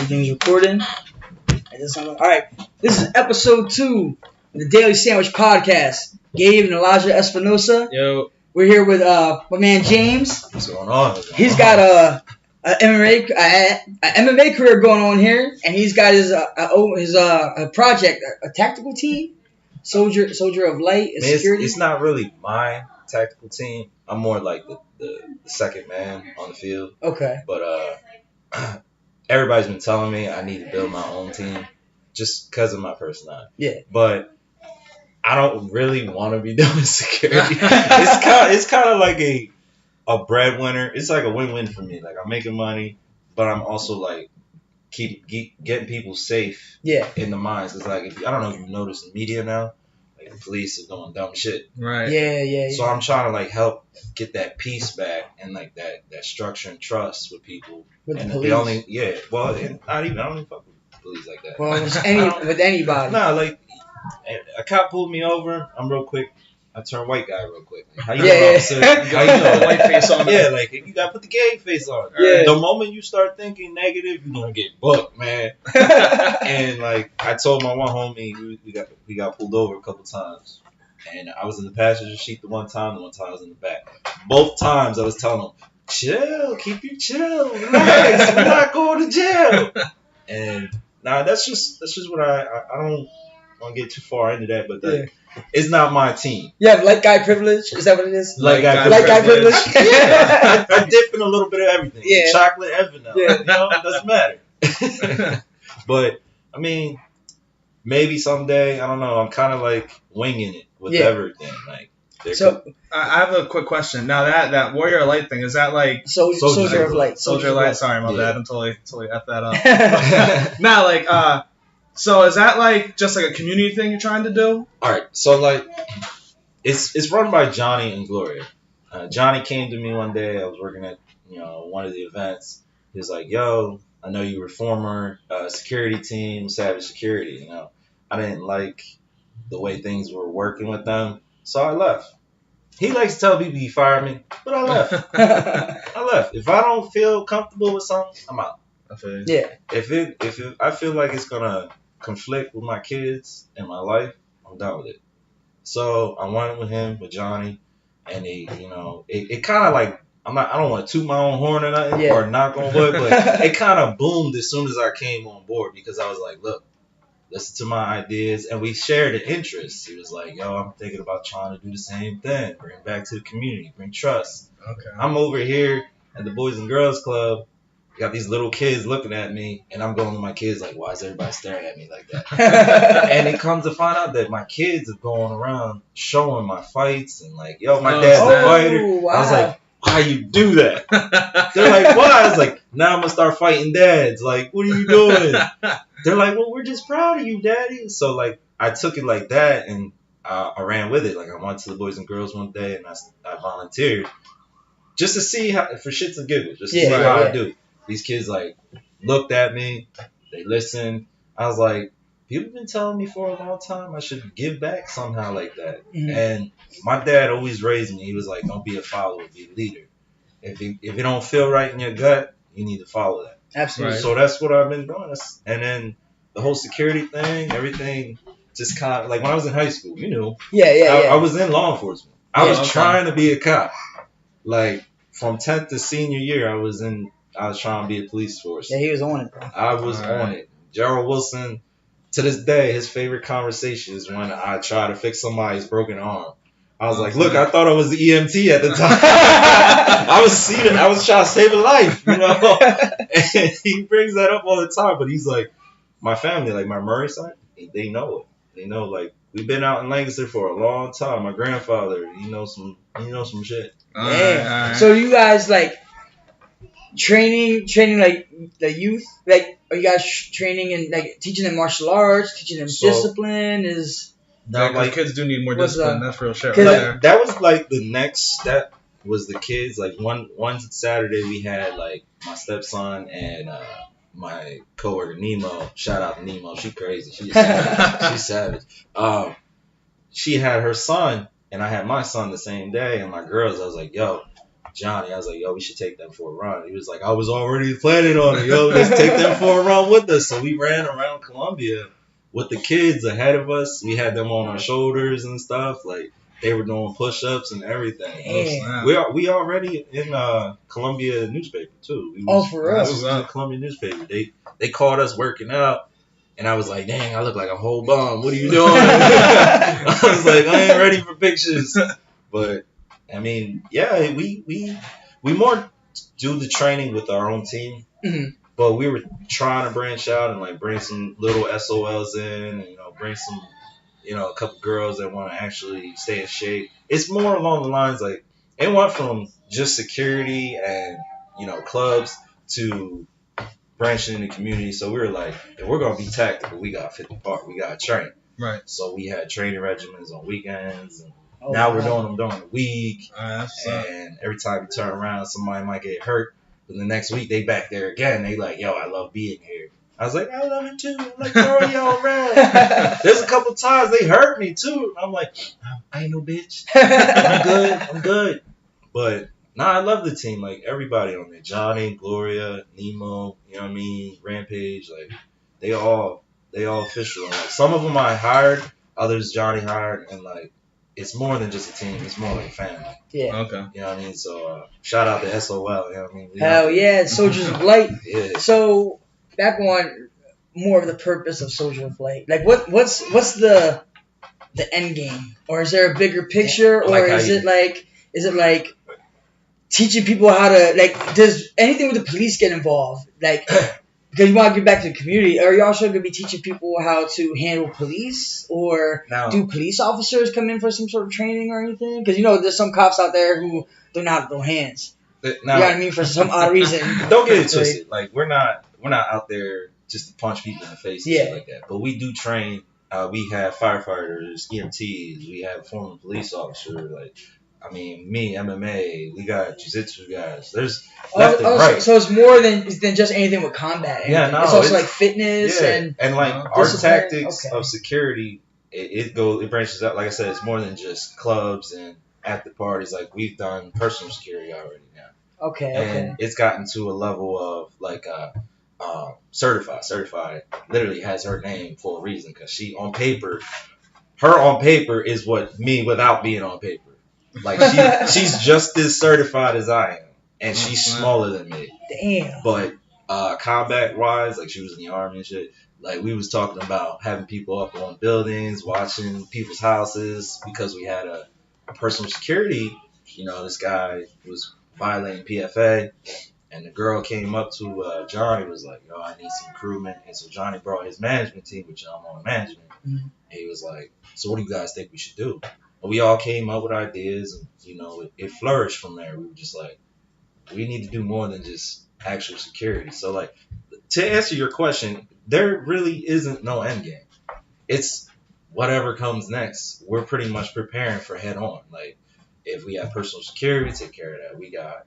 Everything's recording. Alright, this is episode 2 of the Daily Sandwich Podcast. Gabe and Elijah Espinosa. Yo. We're here with my man James. What's going on? He's got a MMA career going on here, and he's got his project, a tactical team, Soldier of Light and Security. It's not really my tactical team. I'm more like the second man on the field. Okay. But everybody's been telling me I need to build my own team just because of my personality. Yeah. But I don't really want to be doing security. It's kind of like a breadwinner. It's like a win-win for me. Like, I'm making money, but I'm also like keep getting people safe. Yeah. In the mines. It's like, I don't know if you notice in media now, like the police are doing dumb shit. Right. Yeah. So I'm trying to like help get that peace back and like that structure and trust with people. With and the police. I don't even fuck with police like that. Well, with anybody. Nah, like a cop pulled me over. I'm real quick. I turn white guy real quick. Like, how you Yeah. officer? How you know? White face on. Yeah, like you gotta put the gang face on. Yeah. The moment you start thinking negative, you're gonna get booked, man. And like I told my one homie, we got pulled over a couple times, and I was in the passenger seat the one time I was in the back. Both times I was telling him, chill, keep you chill, relax, we're not going to jail. And that's just what I don't want to get too far into that, but it's not my team. Yeah, light guy privilege. Is that what it is? Light guy privilege. Yeah, I dip in a little bit of everything. Yeah. Chocolate and vanilla. Yeah. You know, it doesn't matter. But I mean, maybe someday, I don't know. I'm kind of like winging it with everything. Like, so I have a quick question. Now that Warrior Light thing, is that like Soldier of Light? Soldier Light. Sorry, my bad. I'm totally effed that up. Now, like, so is that like just like a community thing you're trying to do? All right. So like, it's run by Johnny and Gloria. Johnny came to me one day. I was working at one of the events. He was like, "Yo, I know you were former security team, Savage Security. I didn't like the way things were working with them, so I left." He likes to tell people he fired me, but I left. I left. If I don't feel comfortable with something, I'm out. Yeah. If I feel like it's gonna conflict with my kids and my life, I'm done with it. So I went with him, with Johnny, and it kind of like I don't want to toot my own horn or nothing or knock on wood, but it kind of boomed as soon as I came on board because I was like, look, listen to my ideas, and we shared the interests. He was like, yo, I'm thinking about trying to do the same thing, bring it back to the community, bring trust. Okay. I'm over here at the Boys and Girls Club. Got these little kids looking at me, and I'm going to my kids like, why is everybody staring at me like that? And it comes to find out that my kids are going around showing my fights and like, yo, my dad's a fighter. Wow. I was like, why you do that? They're like, why? I was like, now I'm going to start fighting dads. Like, what are you doing? They're like, well, we're just proud of you, daddy. So like, I took it like that, and I ran with it. Like, I went to the Boys and Girls one day, and I volunteered just to see how, for shits and giggles, just to see how I do. These kids like looked at me, they listened. I was like, people have been telling me for a long time I should give back somehow like that. Mm-hmm. And my dad always raised me. He was like, don't be a follower, be a leader. If it don't feel right in your gut, you need to follow that. Absolutely. So that's what I've been doing. And then the whole security thing, everything just kind of like when I was in high school, I was in law enforcement. I was trying to be a cop. Like from 10th to senior year, I was trying to be a police force. Yeah, he was on it, bro. I was on it. Gerald Wilson, to this day, his favorite conversation is when I try to fix somebody's broken arm. I was like, look, I thought I was the EMT at the time. I was trying to save a life, And he brings that up all the time, but he's like, my family, like my Murray side, they know it. They know, like, we've been out in Lancaster for a long time. My grandfather, he knows some shit. All right. So you guys like training like the youth, like are you guys training and like teaching them martial arts, teaching them discipline? Like kids do need more discipline. That's real shit. That was like the next step was the kids. Like one Saturday we had like my stepson and my coworker Nemo. Shout out to Nemo. She crazy. She's savage. She had her son and I had my son the same day, and my girls. I was like, yo. Johnny. I was like, yo, we should take them for a run. He was like, I was already planning on it. Yo, let's take them for a run with us. So we ran around Columbia with the kids ahead of us. We had them on our shoulders and stuff. Like, they were doing push-ups and everything. We already in Columbia newspaper, too. For real? We was in the Columbia newspaper. They caught us working out. And I was like, dang, I look like a whole bum. What are you doing? I was like, I ain't ready for pictures. But, I mean, yeah, we more do the training with our own team. Mm-hmm. But we were trying to branch out and, like, bring some little SOLs in and, bring some, a couple girls that want to actually stay in shape. It's more along the lines, like, it went from just security and, clubs to branching in the community. So we were like, if we're gonna be tactical, we got 50 part. We got to train. Right. So we had training regimens on weekends. And now we're doing them during the week. And every time you turn around, somebody might get hurt. But the next week they back there again. They like, yo, I love being here. I was like, I love it too. I'm like, throwing y'all around. There's a couple times they hurt me too. I'm like, I ain't no bitch. I'm good. But nah, I love the team. Like, everybody on there. Johnny, Gloria, Nemo, you know what I mean? Rampage, like, they all official. Like, some of them I hired, others Johnny hired, and, like, it's more than just a team. It's more like a family. Yeah. Okay. You know what I mean? So, shout out to SOL, you know what I mean? Hell yeah, Soldiers of Light. Yeah. So, back on more of the purpose of Soldiers of Light. Like, what's the end game? Or is there a bigger picture? Or is it like teaching people how to, like, does anything with the police get involved? Like, because you want to get back to the community. Are you also going to be teaching people how to handle police? Or do police officers come in for some sort of training or anything? Because, there's some cops out there who don't know how to throw hands. Now, you know what I mean? For some odd reason. Don't get it twisted. Like, we're not out there just to punch people in the face and shit like that. But we do train. We have firefighters, EMTs. We have former police officers. Like, I mean, me, MMA, we got jiu-jitsu guys. There's left and right. So it's more than just anything with combat. Yeah, no. It's also like fitness and like our tactics of security, it branches out. Like I said, it's more than just clubs and at the parties. Like, we've done personal security already now. Okay. And it's gotten to a level of, like, certified. Certified literally has her name for a reason, because her on paper is what me without being on paper. Like, she's just as certified as I am, and she's smaller than me. Damn. But combat wise, like, she was in the army and shit. Like, we was talking about having people up on buildings, watching people's houses, because we had a personal security. This guy was violating PFA, and the girl came up to Johnny, was like, yo, I need some crewmen. And so Johnny brought his management team, which I'm on management. Mm-hmm. And he was like, so what do you guys think we should do? We all came up with ideas, and, it flourished from there. We were just like, we need to do more than just actual security. So, like, to answer your question, there really isn't no end game. It's whatever comes next. We're pretty much preparing for head on. Like, if we have personal security, we take care of that. We got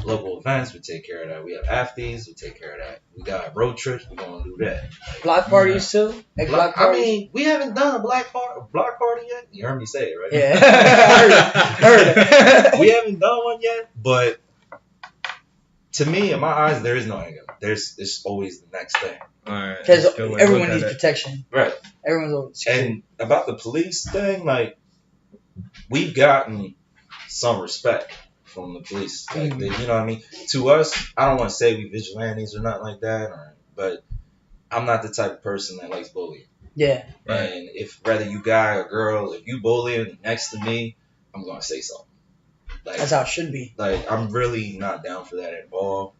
local events, we take care of that. We have athletes, we take care of that. We got road trips, we're going to do that. Block parties too? Like block parties? I mean, we haven't done a block party yet. You heard me say it, right? Yeah. I heard it. We haven't done one yet, but to me, in my eyes, there is no end game. It's always the next thing. Alright. Because everyone needs protection. Right. Everyone's always secure. And about the police thing, like, we've gotten some respect from the police. Like, you know what I mean? To us, I don't want to say we vigilantes or nothing like that, but I'm not the type of person that likes bullying. Yeah. And if whether you guy or girl, if you bullying next to me, I'm going to say something. Like, that's how it should be. Like, I'm really not down for that at all.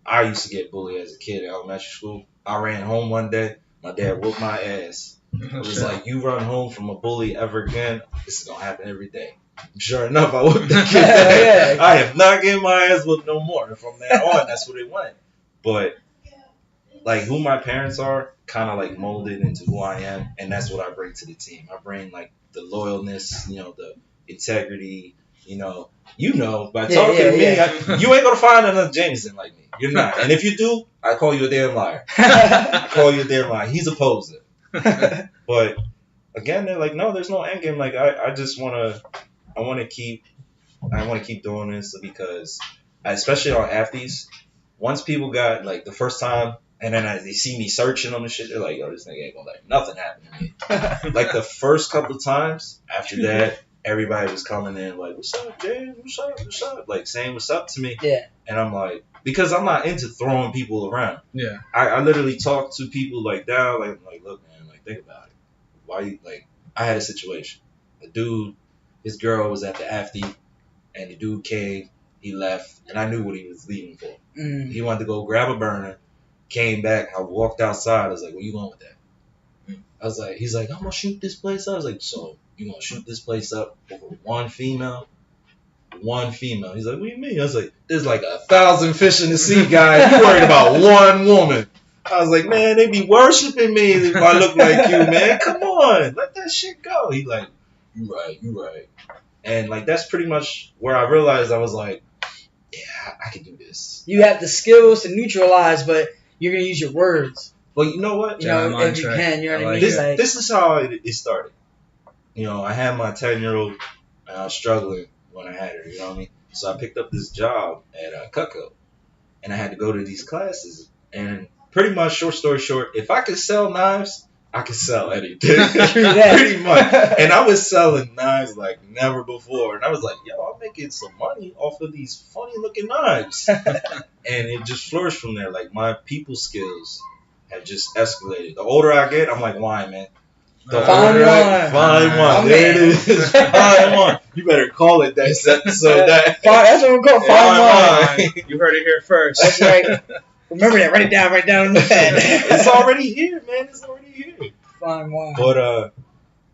I used to get bullied as a kid in elementary school. I ran home one day. My dad whooped my ass. It was like, you run home from a bully ever again, this is going to happen every day. Sure enough, I whooped the kid. I have not getting my ass whooped no more. And from there on, that's what it went. But, like, who my parents are kind of, like, molded into who I am. And that's what I bring to the team. I bring, like, the loyalness, the integrity, by talking to me, you ain't going to find another Jameson like me. You're not. And if you do, I call you a damn liar. He's a poser. But, again, they're like, no, there's no end game. Like, I just want to keep I want to keep doing this because, especially on afties, once people got like the first time, and then they see me searching on the shit, they're like, yo, this nigga ain't gonna let nothing happen to me. Like the first couple of times after that, everybody was coming in like, what's up, James? What's up? What's up? Like saying what's up to me. Yeah. And I'm like, because I'm not into throwing people around. Yeah. I literally talk to people like down, like look, man, like think about it. Why you like? I had a situation. A dude, his girl was at the afty, and the dude came. He left, and I knew what he was leaving for. He wanted to go grab a burner. Came back. I walked outside. I was like, "Where you going with that?" I was like, "He's like, I'm gonna shoot this place up." I was like, "So you gonna shoot this place up over one female?" One female. He's like, "What do you mean?" I was like, "There's like 1,000 fish in the sea, guy. You worried about one woman?" I was like, "Man, they be worshiping me if I look like you, man. Come on, let that shit go." He like, "You right." And like that's pretty much where I realized I was like, "Yeah, I can do this." You have the skills to neutralize, but you're gonna use your words. Well, you know what? You know, if you can, you know what I mean. This is how it started. You know, I had my 10-year-old, and I was struggling when I had her. You know what I mean? So I picked up this job at Cutco, and I had to go to these classes. And pretty much, short story short, if I could sell knives, I could sell anything. Pretty much. And I was selling knives like never before. And I was like, yo, I'm making some money off of these funny looking knives. And it just flourished from there. Like my people skills have just escalated. The older I get, I'm like wine, man. Fine wine. There it is. Fine wine. You better call it that episode. That's what we call fine wine. You heard it here first. That's right. Remember that. Write it down in the pen. It's already here, man. It's already here. Fine wine. But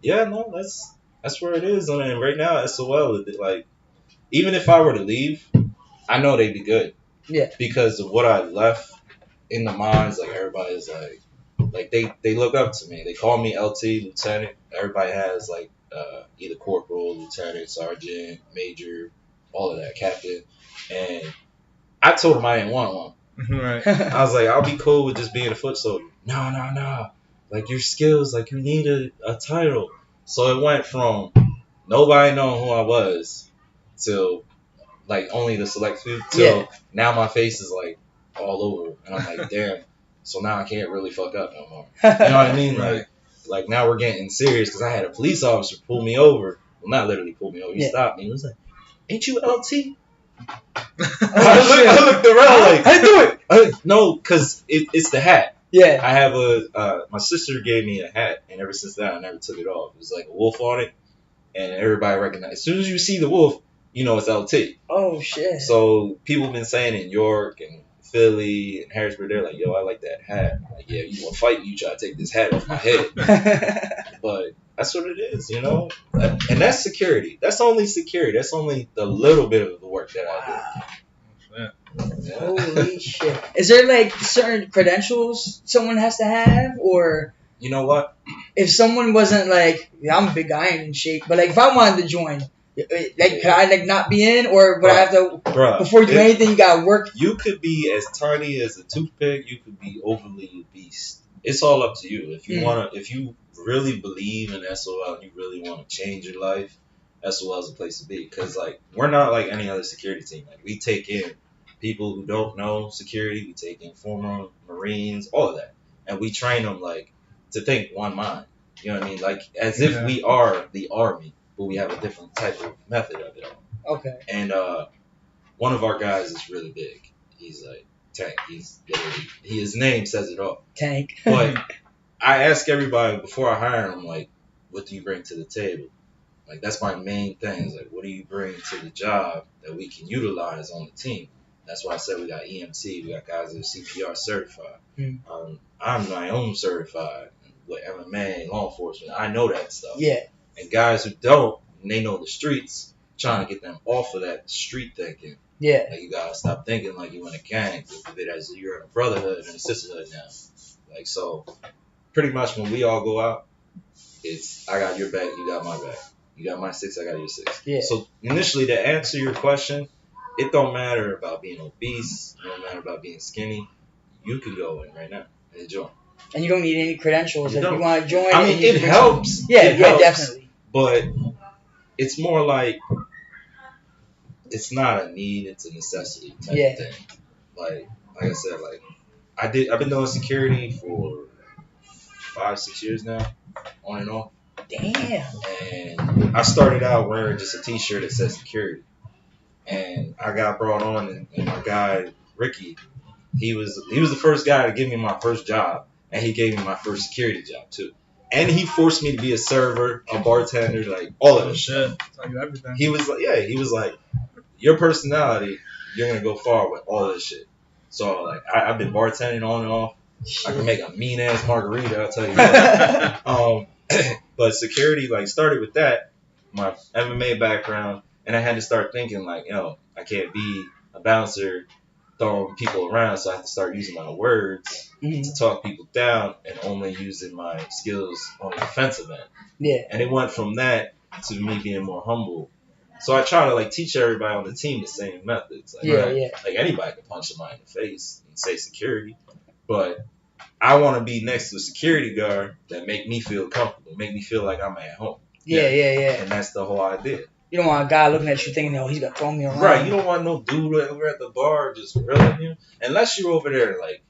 yeah, no, that's where it is. I mean, right now, SOL, like, even if I were to leave, I know they'd be good. Yeah. Because of what I left in the minds, like everybody's like they look up to me. They call me LT, lieutenant. Everybody has like either corporal, lieutenant, sergeant, major, all of that, captain. And I told them I didn't want one. Right. I was like, I'll be cool with just being a foot soldier. No. Like your skills, like you need a title. So it went from nobody knowing who I was till like only the select few till now my face is like all over. And I'm like, damn. So now I can't really fuck up no more. You know what I mean? Right. Like now we're getting serious because I had a police officer pull me over. Well, not literally pull me over. He stopped me. He was like, ain't you LT? I looked around like, I do it. No, because it's the hat. Yeah. I have my sister gave me a hat, and ever since then, I never took it off. It was like a wolf on it, and everybody recognized. As soon as you see the wolf, you know it's LT. Oh, shit. So people have been saying in York and Philly and Harrisburg, they're like, yo, I like that hat. I'm like, yeah, you want to fight me, you try to take this hat off my head. But that's what it is, you know? And that's security. That's only security. That's only the little bit of the work that I do. Yeah. Holy shit. Is there like certain credentials someone has to have, or you know what? If someone wasn't like, I'm a big guy and in shape, but like if I wanted to join, like could I like not be in, or would I have to before you do anything you gotta work? You could be as tiny as a toothpick, you could be overly obese. It's all up to you. If you if you really believe in SOL and you really want to change your life, SOL is a place to be. Because like we're not like any other security team. Like we take in people who don't know security, we take in former Marines, all of that. And we train them like to think one mind. You know what I mean? Like as if we are the Army, but we have a different type of method of it all. Okay. And one of our guys is really big. He's like Tank. He's literally, his name says it all. Tank. But I ask everybody before I hire them, like, what do you bring to the table? Like that's my main thing. Is like, what do you bring to the job that we can utilize on the team? That's why I said we got EMT, we got guys that are CPR certified. I'm my own certified with MMA, law enforcement. I know that stuff. Yeah. And guys who don't, and they know the streets, trying to get them off of that street thinking. Yeah. Like you gotta stop thinking like you in a gang. Think of it as you're in a brotherhood and a sisterhood now. Like so, pretty much when we all go out, it's I got your back, you got my back. You got my 6, I got your 6. Yeah. So initially, to answer your question, it don't matter about being obese. It don't matter about being skinny. You can go in right now and join. And you don't need any credentials if you want to join. I mean, it helps. Yeah, it helps, definitely. But it's more like it's not a need, it's a necessity type of thing. Like I said, like I've been doing security for 5-6 years now, on and off. Damn. And I started out wearing just a t-shirt that said security. And I got brought on, and my guy Ricky, he was the first guy to give me my first job, and he gave me my first security job too. And he forced me to be a server, a bartender, like all of this shit. Tell you everything. He was like, your personality, you're gonna go far with all this shit. So like I've been bartending on and off. Shit. I can make a mean ass margarita, I'll tell you that. But security like started with that, my MMA background, and I had to start thinking like, I can't be a bouncer throwing people around, so I have to start using my words to talk people down and only using my skills on the defensive end. Yeah. And it went from that to me being more humble. So I try to like teach everybody on the team the same methods. Like, like anybody can punch somebody in the face and say security, but I want to be next to a security guard that make me feel comfortable, make me feel like I'm at home. Yeah. And that's the whole idea. You don't want a guy looking at you thinking, he's gonna throw me around. Right. You don't want no dude over at the bar just grilling you, unless you're over there like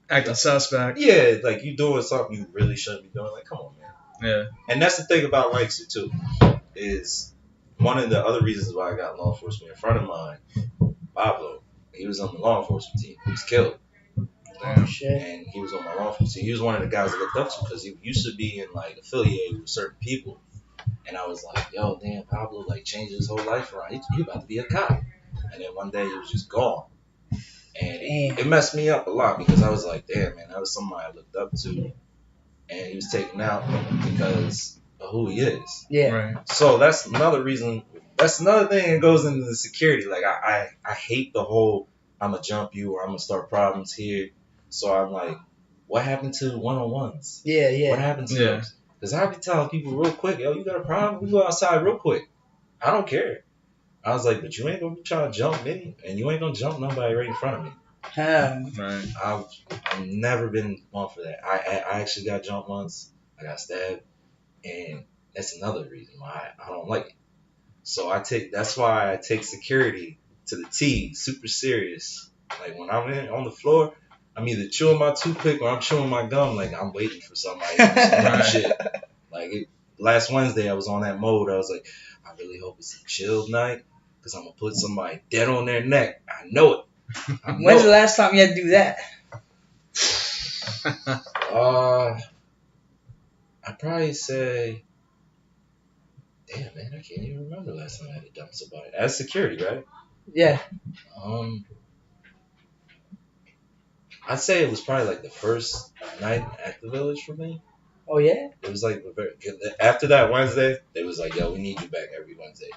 acting suspect. Yeah, like you doing something you really shouldn't be doing. Like, come on, man. Yeah. And that's the thing about Lancaster too, is one of the other reasons why I got law enforcement. A friend of mine, Pablo, he was on the law enforcement team. He was killed. Oh, shit. And he was on my law enforcement team. He was one of the guys I looked up to because he used to be in like affiliated with certain people. And I was like, yo, damn, Pablo like changed his whole life around. He about to be a cop. And then one day he was just gone. And it messed me up a lot because I was like, damn, man, that was somebody I looked up to. And he was taken out because of who he is. Yeah. Right. So that's another reason. That's another thing that goes into the security. Like I hate the whole I'm gonna jump you or I'm gonna start problems here. So I'm like, what happened to one-on-ones? Yeah. What happened to those? Because I be telling people real quick, yo, you got a problem? We go outside real quick. I don't care. I was like, but you ain't gonna be trying to jump me, and you ain't gonna jump nobody right in front of me. Right. I've never been one for that. I actually got jumped once. I got stabbed, and that's another reason why I don't like it. So that's why I take security to the T, super serious. Like when I'm on the floor, I'm either chewing my toothpick or I'm chewing my gum. Like I'm waiting for somebody to do shit. Like last Wednesday, I was on that mode. I was like, I really hope it's a chill night because I'm gonna put somebody dead on their neck. I know it. When's the last time you had to do that? I'd probably say, damn man, I can't even remember the last time I had to dump somebody. As security, right? Yeah. I'd say it was probably like the first night at the village for me. Oh yeah. It was like after that Wednesday, they was like, yo, we need you back every Wednesday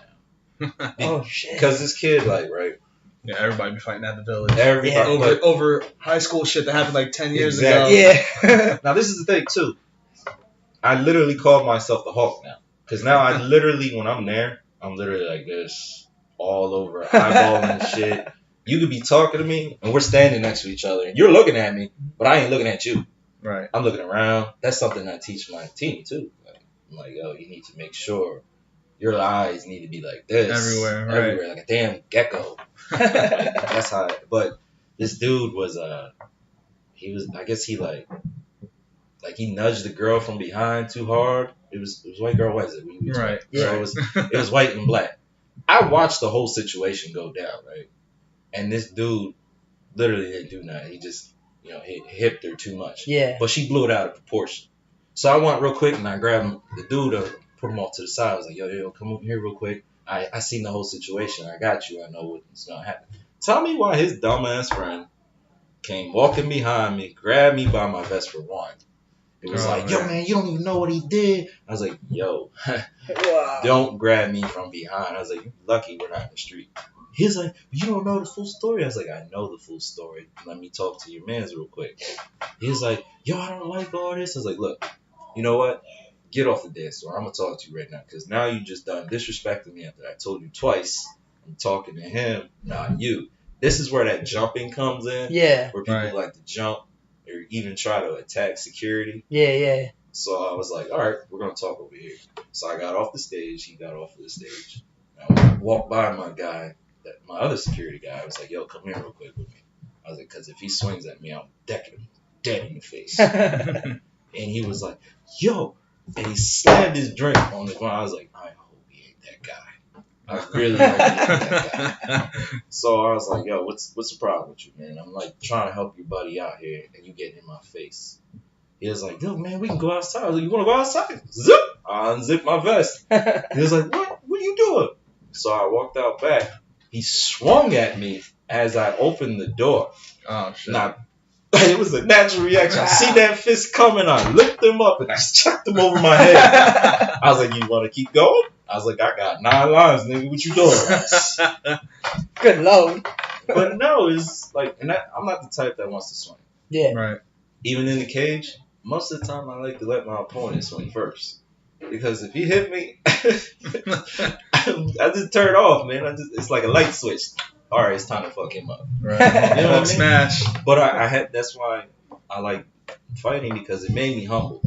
now. Oh shit. Because this kid, like, right. Yeah, everybody be fighting at the village. Everybody over high school shit that happened like 10 years ago. Yeah. Now this is the thing too. I literally call myself the Hulk now. Because now I literally, when I'm there, I'm literally like this, all over, eyeballing shit. You could be talking to me, and we're standing next to each other, and you're looking at me, but I ain't looking at you. Right. I'm looking around. That's something I teach my team too. Like, I'm like, yo, you need to make sure your eyes need to be like this. Everywhere, like a damn gecko. Like, that's how. But this dude was he was. I guess he like he nudged the girl from behind too hard. It was white girl Wednesday. Right. So it was white and black. I watched the whole situation go down, right? And this dude literally didn't do nothing. He just, he hipped her too much. Yeah. But she blew it out of proportion. So I went real quick and I grabbed the dude to put him off to the side. I was like, yo, come over here real quick. I seen the whole situation. I got you. I know what's going to happen. Tell me why his dumbass friend came walking behind me, grabbed me by my vest for one. It was yo, man, you don't even know what he did. I was like, yo, don't grab me from behind. I was like, you're lucky we're not in the street. He's like, you don't know the full story. I was like, I know the full story. Let me talk to your mans real quick. He's like, yo, I don't like all this. I was like, look, you know what? Get off the dance floor. I'm going to talk to you right now because now you just done disrespecting me after I told you twice. I'm talking to him, not you. This is where that jumping comes in. Yeah. Where people like to jump or even try to attack security. Yeah. So I was like, all right, we're going to talk over here. So I got off the stage. He got off of the stage. I walked by my guy my other security guy, I was like, yo, come here real quick with me. I was like, because if he swings at me, I'm decking him dead in the face. And he was like, yo, and he slammed his drink on the ground. I was like, I hope he ain't that guy. I really hope he ain't that guy. So I was like, yo, what's the problem with you, man? I'm like trying to help your buddy out here, and you getting in my face. He was like, yo, man, we can go outside. I was like, you want to go outside? Zip! I unzipped my vest. He was like, what are you doing? So I walked out back. He swung at me as I opened the door. Oh, shit. It was a natural reaction. I see that fist coming. I lift him up and I chucked him over my head. I was like, you want to keep going? I was like, I got 9 lines, nigga. What you doing? Good Lord. But no, it's like, and I'm not the type that wants to swing. Yeah. Right. Even in the cage, most of the time I like to let my opponent swing first. Because if he hit me, I just turn off, man. It's like a light switch. All right, it's time to fuck him up. Right. You know what I mean? Smash. But that's why I like fighting, because it made me humble.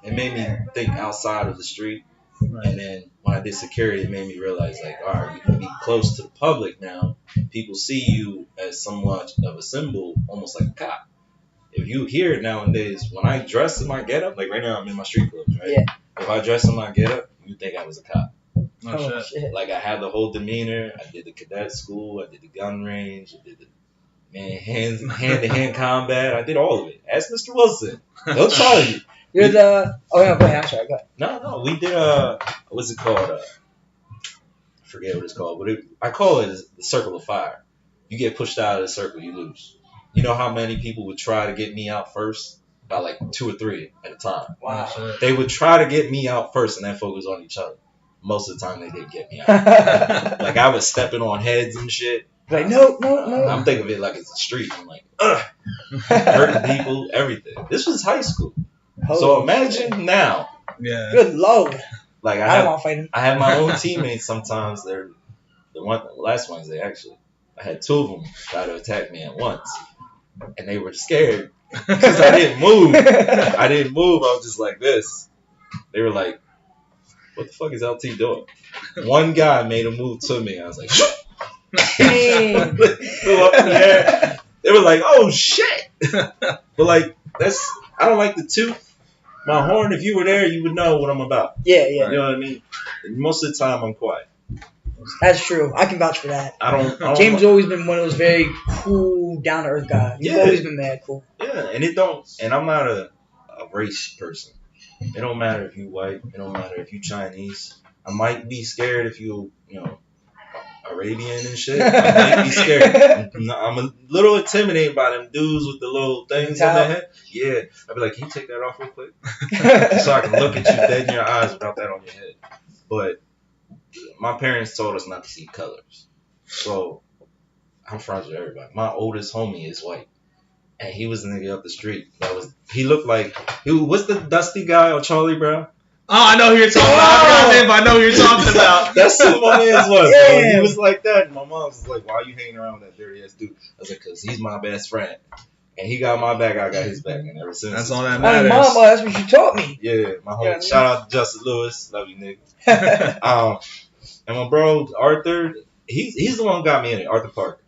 It made me think outside of the street. Right. And then when I did security, it made me realize, like, all right, you can be close to the public now. People see you as somewhat of a symbol, almost like a cop. If you hear it nowadays, when I dress in my getup, like right now I'm in my street clothes, right? Yeah. If I dress in my getup, you think I was a cop. Oh, shit. Like, I had the whole demeanor. I did the cadet school. I did the gun range. I did the hand-to-hand combat. I did all of it. Ask Mr. Wilson. He'll tell you. You're the... Oh, no, go ahead. I'm sorry. Go ahead. No. We did what's it called? I forget what it's called. But I call it the circle of fire. You get pushed out of the circle, you lose. You know how many people would try to get me out first? About like 2 or 3 at a time. Wow. They would try to get me out first and then focus on each other. Most of the time, they didn't get me out. Like, I was stepping on heads and shit. Like, no. I'm thinking of it like it's a street. I'm like, ugh. Hurting people, everything. This was high school. So imagine now. Yeah. Good Lord. Like, I have my own teammates sometimes. They're last Wednesday, actually. I had 2 of them try to attack me at once. And they were scared because I didn't move. I was just like this. They were like, what the fuck is LT doing? One guy made a move to me. I was like, flew up in the air. They were like, oh shit. But like, I don't like to toot my horn. If you were there, you would know what I'm about. Yeah. You know what I mean? And most of the time, I'm quiet. That's true. I can vouch for that. I don't James has always been one of those very cool, down to earth guys. He's always been mad cool. Yeah, and I'm not a race person. It don't matter if you white. It don't matter if you Chinese. I might be scared if you Arabian and shit. I might be scared. I'm a little intimidated by them dudes with the little things on their head. Yeah. I'd be like, can you take that off real quick? So I can look at you dead in your eyes without that on your head. But my parents told us not to see colors. So I'm friends with everybody. My oldest homie is white. And he was the nigga up the street. He looked like, what's the dusty guy on Charlie Brown? Oh, I know who you're talking about. I know who you're talking about. That's who my man's was. Yeah. He was like that. And my mom was like, why are you hanging around with that dirty ass dude? I was like, because he's my best friend. And he got my back, I got his back. And ever since. That's all that matters. My mama, that's what you taught me. Yeah, my whole shout out to Justin Lewis. Love you, nigga. And my bro, Arthur, he's the one who got me in it. Arthur Parker.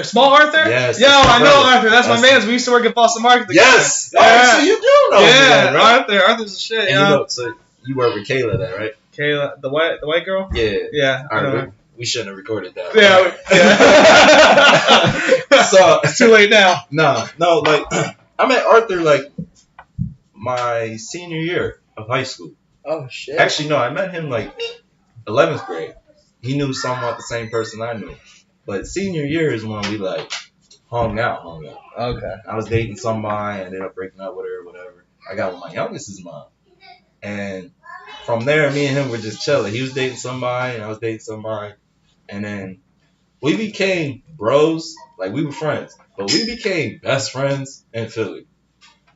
Small Arthur? Yes. Yo, I know Arthur. That's my man's. We used to work at Boston Market together. Yes. Yeah. Oh, so you do know him, right? Arthur's the shit, and so you work with Kayla then, right? Kayla, the white girl? Yeah. Yeah. All right, we shouldn't have recorded that. Yeah. So it's too late now. No, like I met Arthur like my senior year of high school. Oh shit. Actually, no, I met him like 11th grade. He knew somewhat the same person I knew. But senior year is when we like hung out. Okay. I was dating somebody, I ended up breaking up with her or whatever. I got with my youngest's mom. And from there, me and him were just chilling. He was dating somebody, and I was dating somebody. And then we became bros. Like, we were friends. But we became best friends in Philly.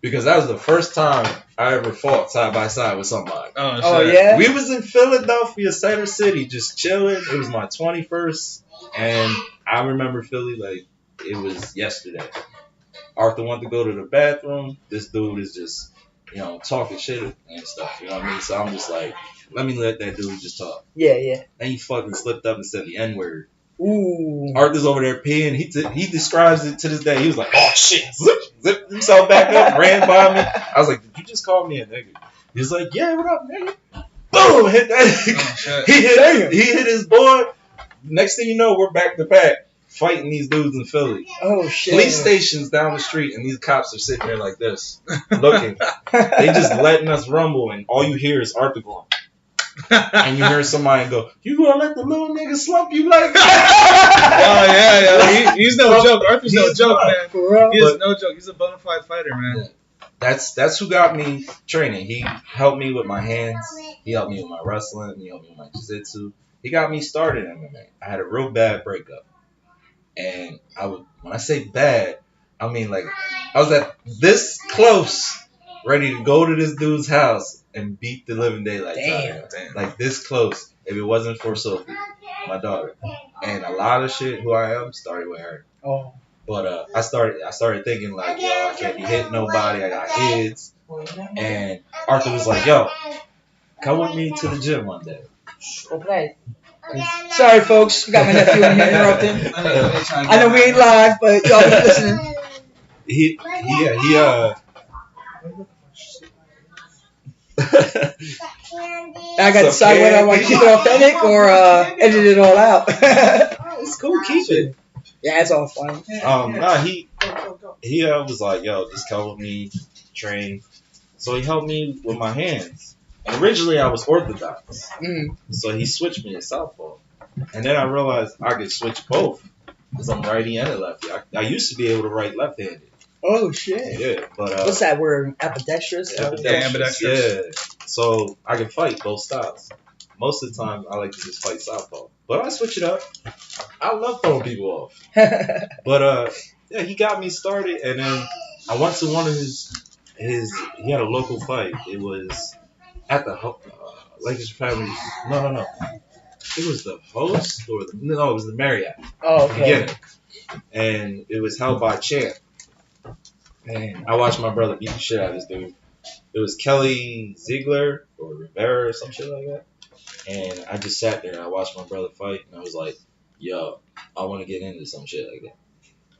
Because that was the first time I ever fought side by side with somebody. Oh yeah? We was in Philadelphia, Center City, just chilling. It was my 21st. And I remember Philly like it was yesterday. Arthur wanted to go to the bathroom. This dude is just talking shit and stuff. You know what I mean? So I'm just like, let me let that dude just talk. Yeah. Then he fucking slipped up and said the N-word. Ooh. Arthur's over there peeing. He describes it to this day. He was like, oh shit, zipped himself back up, ran by me. I was like, did you just call me a nigga? He was like, yeah, what up, nigga? Boom, hit that. He hit his boy. Next thing you know, we're back to back fighting these dudes in Philly. Oh shit. Police stations down the street, and these cops are sitting there like this, looking. They just letting us rumble, and all you hear is Arthur going. And you hear somebody go, you gonna let the little nigga slump you like that? Oh yeah. He's no joke. Arthur's no joke, man. He is no joke. He's a bona fide fighter, man. That's who got me training. He helped me with my hands. He helped me with my wrestling. He helped me with my jiu-jitsu. He got me started in MMA. I had a real bad breakup. And when I say bad, I mean like I was at this close, ready to go to this dude's house and beat the living daylights out of him. Like this close. If it wasn't for Sophie, my daughter. And a lot of shit who I am started with her. Oh. But I started thinking like, yo, I can't be hitting nobody. I got kids. And Arthur was like, yo, come with me to the gym one day. Okay. Sorry, folks. We got my nephew in here interrupting. I know we ain't live, but y'all be listening. I got to decide whether I want to keep it authentic or edit it all out. It's cool, keep it. Yeah, it's all fun. He was like, yo, just come with me, train. So he helped me with my hands. And originally I was orthodox. So he switched me to southpaw. And then I realized I could switch both. Because I'm righty and a lefty. I used to be able to write left-handed. Oh, shit. Yeah, but... what's that word? Ambidextrous? Ambidextrous. Yeah. So I can fight both styles. Most of the time, I like to just fight southpaw. But I switch it up. I love throwing people off. But, yeah, he got me started. And then I went to one of his he had a local fight. It was at the Lakers family. No. It was the host or it was the Marriott. Oh, okay. Beginning. And it was held by Champ. And I watched my brother beat the shit out of this dude. It was Kelly Ziegler or Rivera or some shit like that. And I just sat there and I watched my brother fight and I was like, yo, I want to get into some shit like that.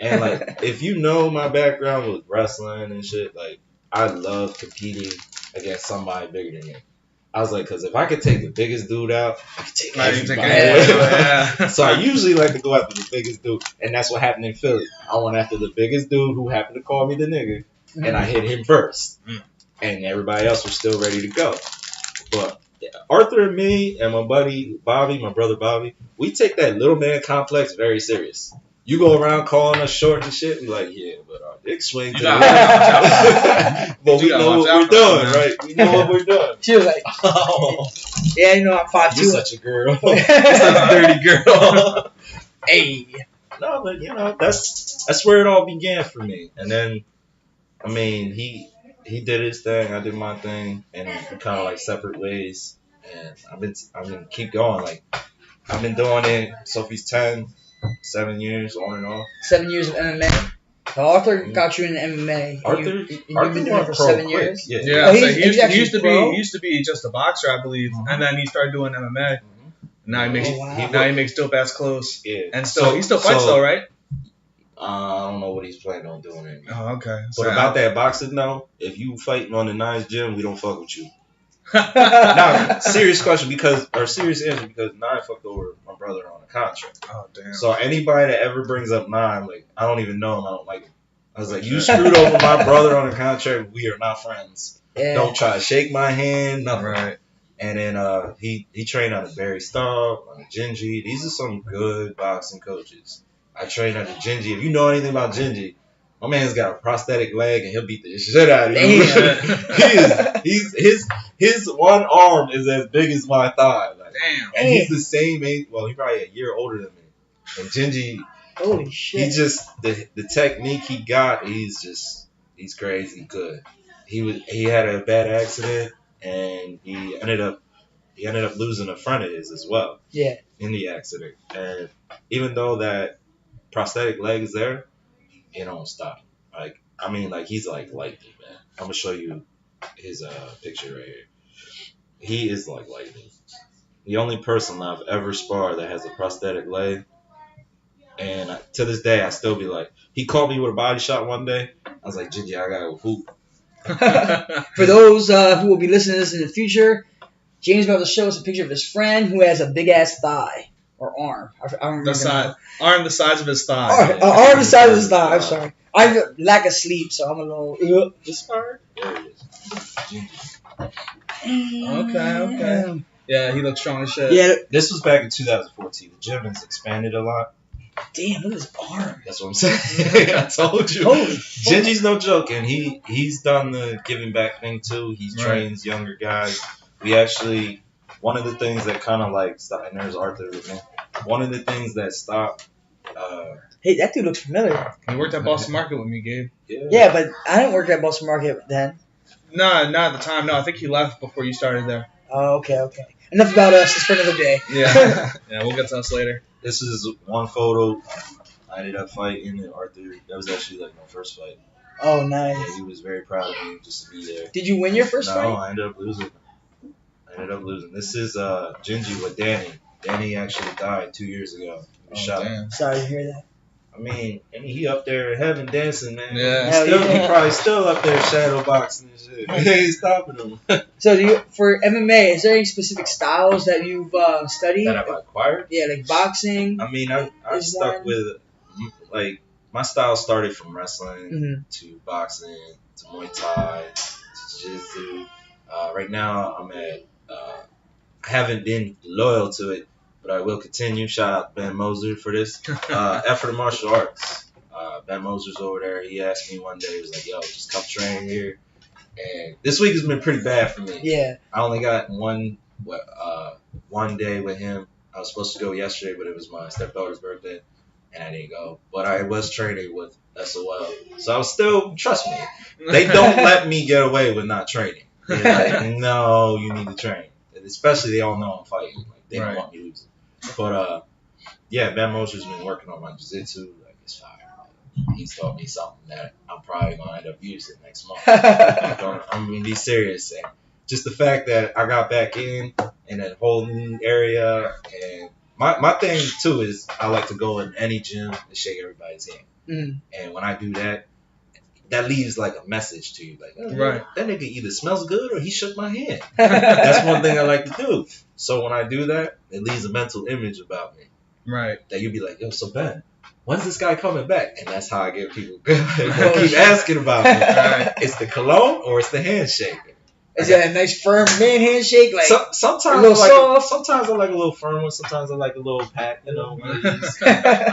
And like, if you know my background with wrestling and shit, like, I love competing against somebody bigger than me. I was like, because if I could take the biggest dude out, I could take everybody. Yeah. So I usually like to go after the biggest dude, and that's what happened in Philly. I went after the biggest dude who happened to call me the nigga, and I hit him first, and everybody else was still ready to go. But Arthur and me and my buddy Bobby, my brother Bobby, we take that little man complex very serious. You go around calling us short and shit, we like, yeah, but our dick swing to the left. But we know what we're doing, right? We know what we're doing. She was like, oh. Yeah, you know, I'm 5'2". You're such a girl. You're such a dirty girl. Hey. No, but, you know, that's where it all began for me. And then, I mean, he did his thing, I did my thing, and we kind of like separate ways. And I've been keep going. Like, I've been doing it. Sophie's 10. 7 years on and off. 7 years of MMA. Arthur got you in MMA. Arthur you've been doing it for 7 years. Yeah. So he used to be just a boxer, I believe, and then he started doing MMA. Now he makes dope ass clothes. Yeah. And he still fights though, right? I don't know what he's planning on doing anymore. Oh, okay. But about that boxing though, if you fighting on the Nines gym, we don't fuck with you. Now, serious answer because Nine fucked over my brother on a contract. Oh damn! So anybody that ever brings up Nine, like I don't even know him, I don't like him. I was like, you screwed over my brother on a contract. We are not friends. Yeah. Don't try to shake my hand, nothing. Right. And then he trained under Barry Staub, under Gingy. These are some good boxing coaches. I trained under Gingy. If you know anything about Gingy, my man's got a prosthetic leg and he'll beat the shit out of you. His one arm is as big as my thigh. Like, damn. And he's the same age. Well, he's probably a year older than me. And Gingy, holy shit. He just the technique he got. He's crazy good. He had a bad accident and he ended up losing a friend of his as well. Yeah. In the accident, and even though that prosthetic leg is there, it don't stop him. Like, I mean, like, he's like lightning, man. I'm gonna show you his picture right here. He is like lightning. The only person I've ever sparred that has a prosthetic leg. And to this day, I still be like, he caught me with a body shot one day. I was like, Gingy, I gotta go hoop. For those who will be listening to this in the future, James about to show us a picture of his friend who has a big ass thigh or arm. I don't remember. Arm the size of his thigh. Arm the size of his thigh. I'm sorry. I lack of sleep, so I'm a little inspired. There it is. Okay. Yeah, he looks strong as shit. Yeah. This was back in 2014. The gym has expanded a lot. Damn, look at his arm. That's what I'm saying. I told you. Holy Gingy's no joke, and he's done the giving back thing too. He trains younger guys. We actually, one of the things that kind of like stopped, and there's Arthur with me. One of the things that stopped. Hey, that dude looks familiar. He worked at Boston Market with me, Gabe. Yeah, but I didn't work at Boston Market then. No, not at the time. No, I think he left before you started there. Oh, okay. Enough about us. It's for another day. Yeah, we'll get to us later. This is one photo. I ended up fighting Arthur. That was actually like my first fight. Oh, nice. Yeah, he was very proud of me just to be there. Did you win your first fight? No, I ended up losing. This is Gingy with Danny. Danny actually died 2 years ago. He was shot. Damn. Sorry to hear that. I mean, he up there in heaven dancing, man. Yeah. He probably still up there shadow boxing and shit. He ain't stopping him. So, for MMA, is there any specific styles that you've studied? That I've acquired? Yeah, like boxing. I mean, I stuck with, like, my style started from wrestling to boxing to Muay Thai to Jiu-Jitsu. Right now, I'm at, I haven't been loyal to it, but I will continue. Shout out Ben Moser for this. Effort of Martial Arts. Ben Moser's over there. He asked me one day, he was like, yo, just come train here. And this week has been pretty bad for me. Yeah. I only got one day with him. I was supposed to go yesterday, but it was my stepdaughter's birthday, and I didn't go. But I was training with SOL. So I was still, trust me, they don't let me get away with not training. They're like, no, you need to train. And especially they all know I'm fighting. Like, they don't want me losing. But, yeah, Ben Moser's been working on my jiu-jitsu. Like, it's fire. He's taught me something that I'm probably going to end up using next month. I'm going to be serious. And just the fact that I got back in that whole new area. And my thing, too, is I like to go in any gym and shake everybody's hand. Mm. And when I do that, that leaves like a message to you. Like, oh, right. That nigga either smells good or he shook my hand. That's one thing I like to do. So when I do that, it leaves a mental image about me. Right. That you'd be like, yo, so Ben, when's this guy coming back? And that's how I get people good. They keep asking about me. Right. It's the cologne or it's the handshake. Is it a nice firm man handshake? Like sometimes a little soft? Sometimes I like a little firm one. Sometimes I like a little pat. You know, I'm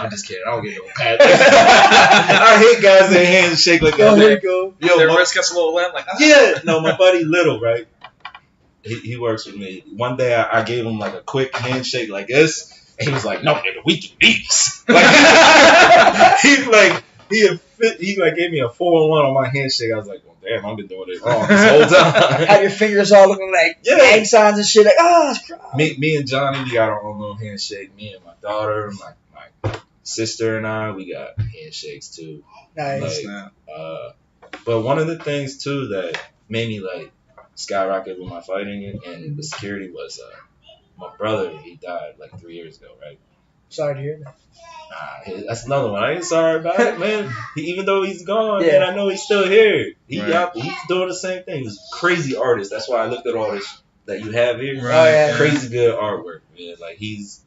just kidding. I don't get no pat. I hate guys that handshake like that. Oh, there you go. Yo, their wrist gets a little limp. Like, yeah. No, my buddy Little, right? He works with me. One day I gave him like a quick handshake like this, and he was like, "No, nigga, we do these." Like, he gave me a 4-on-1 on my handshake. I was like, well, damn, I've been doing it wrong this whole time. Have your fingers all looking like gang signs and shit. Like, Me and Johnny, we got our own little handshake. Me and my daughter, my sister and I, we got handshakes too. Nice. Like, but one of the things too that made me like skyrocket with my fighting and the security was my brother. He died like 3 years ago, right? Sorry to hear that. That's another one. I ain't sorry about it, man. Even though he's gone, man, I know he's still here. He's doing the same thing. He's a crazy artist. That's why I looked at all this that you have here. Right. Oh, yeah. Crazy good artwork, man. Like he's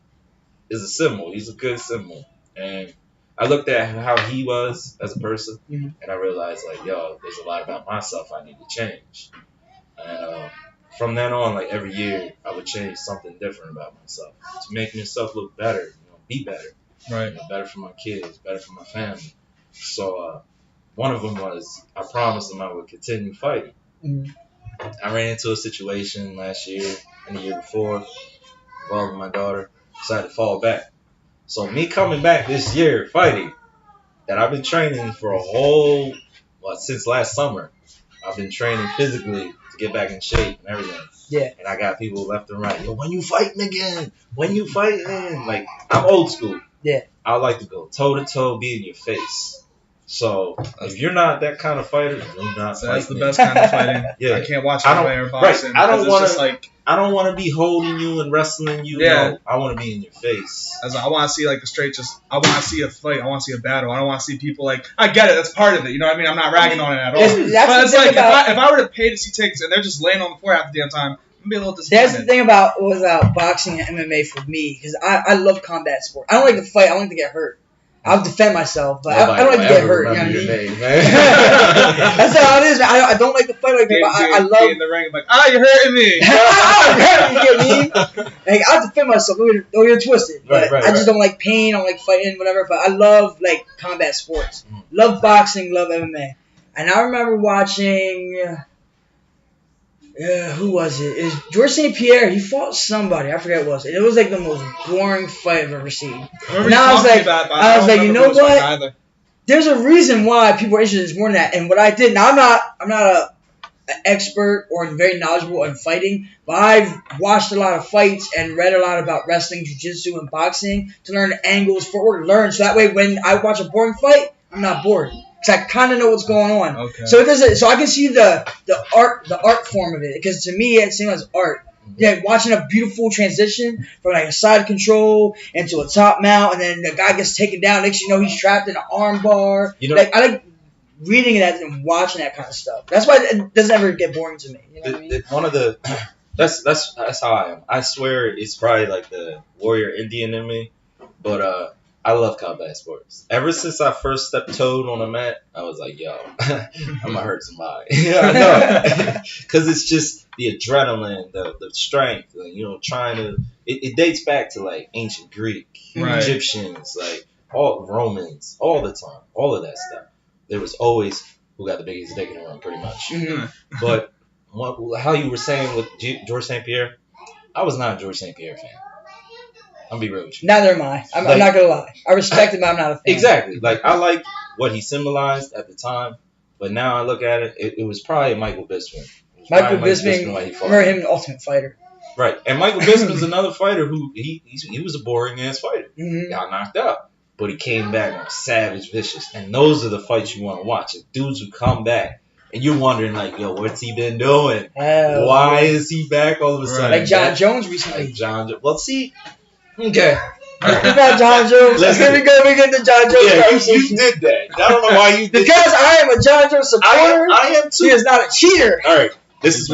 a symbol. He's a good symbol. And I looked at how he was as a person, and I realized, like, yo, there's a lot about myself I need to change. And from then on, like every year, I would change something different about myself to make myself look better, be better. Right. Better for my kids, better for my family. So one of them was I promised them I would continue fighting. I ran into a situation last year and the year before involving my daughter, so I had to fall back. So me coming back this year fighting, that I've been training for since last summer. I've been training physically to get back in shape and everything. Yeah. And I got people left and right. Yo, when you fighting again? When you fighting? Like, I'm old school. Yeah. I like to go toe to toe, be in your face. So if you're not that kind of fighter, do not fight. That's the best kind of fighting. Yeah. I can't watch MMA or boxing. Right. I don't Like, want to be holding you and wrestling you. Yeah. No, I want to be in your face. I want to see like I want to see a fight. I want to see a battle. I don't want to see people like. I get it. That's part of it. You know what I mean? I'm not ragging on it at all. But it's like if I were to pay to see tickets and they're just laying on the floor half the damn time, I'm gonna be a little disappointed. That's the thing about boxing and MMA for me, because I love combat sport. I don't like to fight. I don't like to get hurt. I'll defend myself, but I don't like to get hurt. You know what I mean? Name, That's how it is, man. I don't like to fight like that, but I love in the ring. I'm like, you're hurting me. You get me? Like, I'll defend myself. Don't get twisted. But I just don't like pain. I don't like fighting, whatever. But I love like combat sports. Love boxing. Love MMA. And I remember watching. Who was it? It was George St. Pierre. He fought somebody. I forget what it was. It was like the most boring fight I've ever seen. And I was like, you know what? There's a reason why people are interested in more than that. And what I did, now I'm not an expert or very knowledgeable in fighting, but I've watched a lot of fights and read a lot about wrestling, jiu-jitsu, and boxing to learn angles, footwork, to learn. So that way, when I watch a boring fight, I'm not bored. Because I kind of know what's going on. Okay. So I can see the art form of it. Because to me, it seems as art. Yeah, watching a beautiful transition from like a side control into a top mount, and then the guy gets taken down. Next, you know, he's trapped in an arm bar. You know, like I like reading that and watching that kind of stuff. That's why it doesn't ever get boring to me. You know what I mean? One of the that's how I am. I swear it's probably like the warrior Indian in me, but I love combat sports. Ever since I first stepped toed on a mat, I was like, yo, I'm going to hurt somebody. Yeah, I know. Because it's just the adrenaline, the strength, you know, trying to... It dates back to, like, ancient Greek, Egyptians, like, all Romans, all the time, all of that stuff. There was always who got the biggest dick in the room, pretty much. Mm-hmm. But how you were saying with George St. Pierre, I was not a George St. Pierre fan. I'm gonna be real with you. Neither am I. I'm not gonna lie. I respect him, but I'm not a fan. Exactly. Like I like what he symbolized at the time, but now I look at it, it was probably Michael Bisping. Michael Bisping, remember him in Ultimate Fighter. Right, and Michael Bisping's another fighter who he was a boring ass fighter. Mm-hmm. Got knocked out, but he came back on savage, vicious, and those are the fights you want to watch. The dudes who come back. And you're wondering, like, yo, what's he been doing? Why is he back all of a sudden? Like John Jones recently. Like John Jones. Well, see. Okay. We got John Jones. Here we go. We get the John Jones. Yeah, you did that. I don't know why you did because I am a John Jones supporter. I am too. He is not a cheater. All right. This is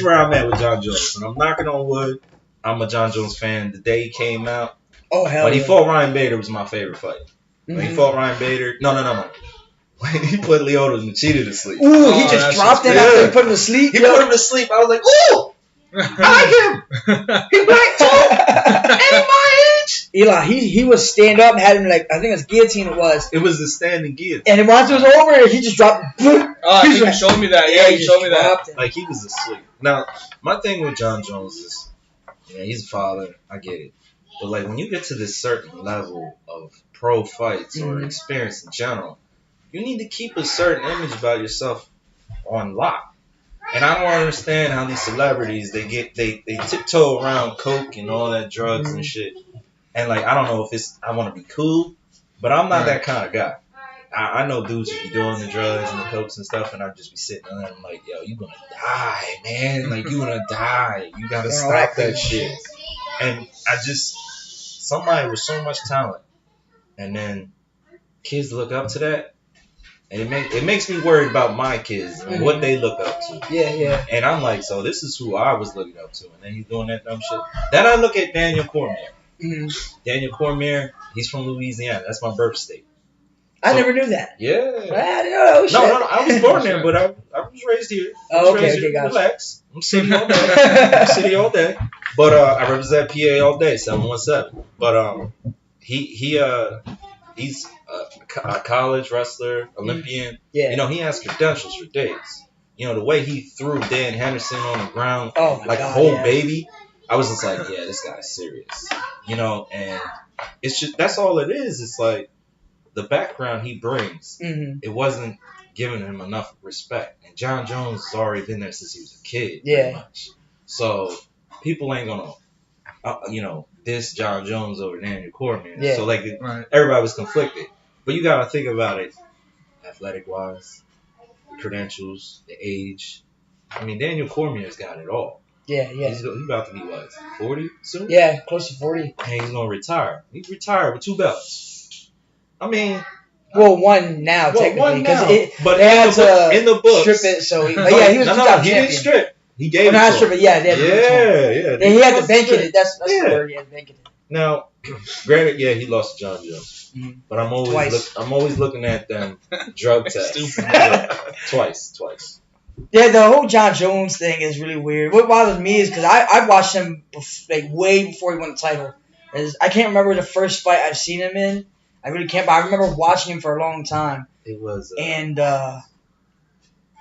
where I'm at with John Jones. And I'm knocking on wood. I'm a John Jones fan. The day he came out. Oh, hell when he fought Ryan Bader was my favorite fight. When he fought Ryan Bader. No. When he put Lyoto Machida to sleep. Ooh, he just dropped him after he put him to sleep. He put him to sleep. I was like, ooh, I like him. He black too. And my age. Eli, he was stand up and had him like, I think it was guillotine it was. It was the standing guillotine. And once it was over, he just dropped. Oh, I think you showed me that. Yeah, you showed me that. Like he was asleep. Now, my thing with John Jones is, yeah, he's a father. I get it. But like when you get to this certain level of pro fights or experience in general, you need to keep a certain image about yourself on lock. And I don't understand how these celebrities they tiptoe around coke and all that drugs and shit. And like I don't know if I want to be cool, but I'm not that kind of guy. I know dudes who be doing the drugs and the cokes and stuff, and I'd just be sitting there and I'm like, yo, you gonna die, man. Like you gonna die. You gotta stop that shit. And somebody with so much talent, and then kids look up to that. And it makes me worried about my kids and what they look up to. Yeah. And I'm like, so this is who I was looking up to. And then he's doing that dumb shit. Then I look at Daniel Cormier. Mm-hmm. Daniel Cormier, he's from Louisiana. That's my birth state. I never knew that. Yeah. I didn't know. No. I was born there, but I was raised here. Okay, gotcha. Relax. I'm city all day. But I represent PA all day, 717. But he's a college wrestler, Olympian. Yeah. You know, he has credentials for days. You know, the way he threw Dan Henderson on the ground like a whole baby, I was just like, yeah, this guy's serious. You know, and it's just, that's all it is. It's like the background he brings, it wasn't giving him enough respect. And John Jones has already been there since he was a kid, pretty much. So people ain't going to, diss John Jones over Daniel Cormier. Yeah. So, like, everybody was conflicted. But you got to think about it. athletic wise, the credentials, the age. I mean, Daniel Cormier's got it all. Yeah. He's about to be what, 40 soon? Yeah, close to 40. And he's gonna retire. He's retired with 2 belts. I mean, well, one now technically because but they had to in the book strip it. So, but yeah, he was he didn't strip. He gave it. Not strip it. Yeah, yeah. He had to bank it. That's the word. He had to bank it. Now, granted, yeah, he lost to John Jones, but I'm always looking at them drug tests. Twice. Yeah, the whole John Jones thing is really weird. What bothers me is because I watched him like way before he won the title. I can't remember the first fight I've seen him in. I really can't, but I remember watching him for a long time. It was, and I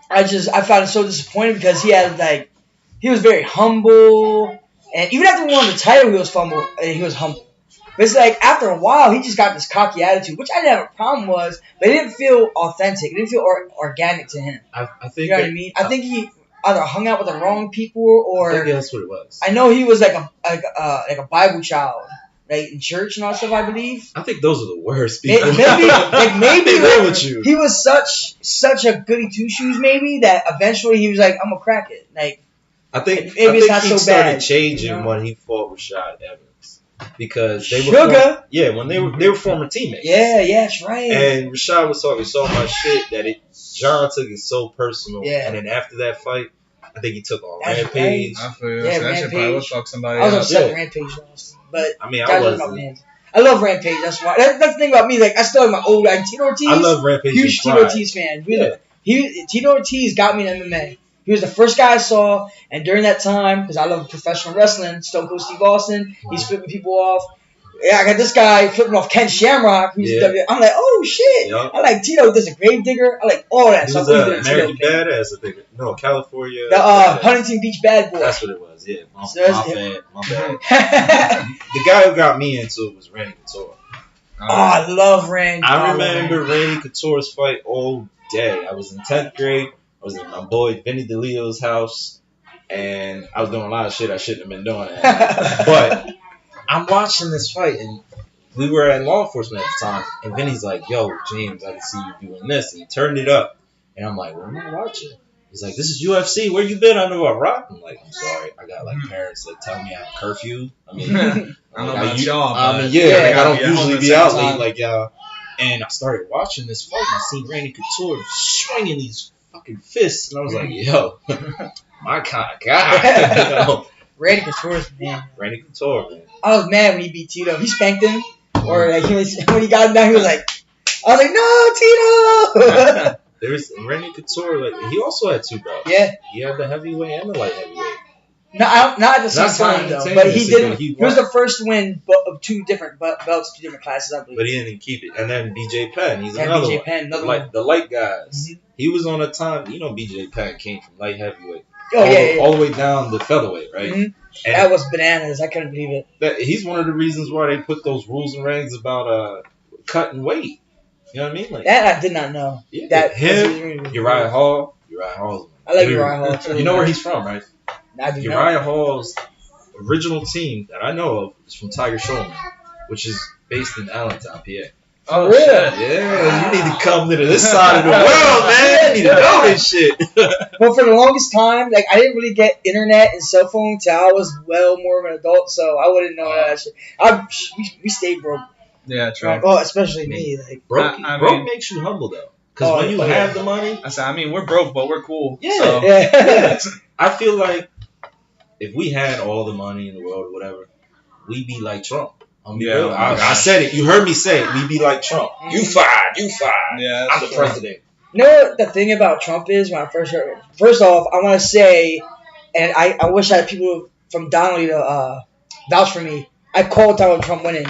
found it so disappointing because he was very humble, and even after he won the title, he was humble. But it's like after a while, he just got this cocky attitude, which I didn't have a problem with, but it didn't feel authentic. It didn't feel organic to him. I think you know what I mean. I think he either hung out with the wrong people or I think that's what it was. I know he was like a Bible child, like in church and all that stuff. I believe. I think those are the worst people. Maybe he was such a goody two shoes, maybe that eventually he was like, I'm gonna crack it. Like I think it's not he started changing when he fought Rashad Evans. Because they were when they were former teammates. Yeah, that's right. And Rashad was talking so much shit that John took it so personal. Yeah. And then after that fight, I think he took on Rampage. Right. I feel that Rampage. shit probably would fuck somebody. I was upset with Rampage, but I mean, I wasn't. I love Rampage. That's why. That's the thing about me. Like I still have my old Tito Ortiz. I love Rampage. Huge Tito Ortiz fan. Tito Ortiz got me in MMA. He was the first guy I saw, and during that time, because I love professional wrestling, Stone Cold Steve Austin, he's flipping people off. Yeah, I got this guy flipping off Ken Shamrock. Who's I'm like, oh shit! Yep. I like Tito. There's a Gravedigger. I like all that. He was American Badass, I think. No, California. The Huntington Beach Bad Boy. That's what it was. Yeah, my bad. The guy who got me into it was Randy Couture. I love Randy. I remember Randy Couture's fight all day. I was in 10th grade. I was in my boy Vinny DeLeo's house, and I was doing a lot of shit I shouldn't have been doing. But I'm watching this fight, and we were at law enforcement at the time, and Vinny's like, yo, James, I can see you doing this. And he turned it up, and I'm like, what am I watching? He's like, this is UFC. Where you been under a rock? I'm like, I'm sorry. I got like parents that tell me I have curfew. I mean, I don't know about y'all. I mean, I don't usually be out late like y'all. And I started watching this fight, and I seen Randy Couture swinging these fucking fists, and I was like, yo, my kind of guy. Randy Couture's man. Randy Couture, man. I was mad when he beat Tito. He spanked him, or like when he got him down, he was like, I was like, no, Tito. There's Randy Couture. Like he also had 2 belts. Yeah. He had the heavyweight and the light heavyweight. Not at the same time though. But he didn't. He was the first to win of 2 different belts, 2 different classes, I believe. But he didn't keep it. And then BJ Penn, he's another BJ one. Penn, another one. The light guys. Mm-hmm. He was on a time. You know, BJ Penn came from light heavyweight. All the way down to featherweight, right? Mm-hmm. That was bananas. I couldn't believe it. He's one of the reasons why they put those rules and regs about cutting weight. You know what I mean? Like that I did not know. Yeah, that him, Uriah Hall. I like Uriah Hall too. You know where he's from, right? I do Uriah Hall's original team that I know of is from Tiger Showman, which is based in Allentown, PA. Oh, really? Yeah, you need to come to this side of the world, man. You need to know this shit. Well, for the longest time, like I didn't really get internet and cell phone until I was well more of an adult, so I wouldn't know that shit. We stayed broke. Yeah, true. Oh, especially me. Like broke makes you humble though, because when you have the money, I mean, we're broke, but we're cool. Yeah, so. Yeah. I feel like if we had all the money in the world or whatever, we'd be like Trump. I said it. You heard me say it. We'd be like Trump. You fired. Yeah, I'm the president. You know what the thing about Trump is? When I first heard it, first off, I want to say, and I wish I had people from Donnelly to vouch for me. I called Donald Trump winning.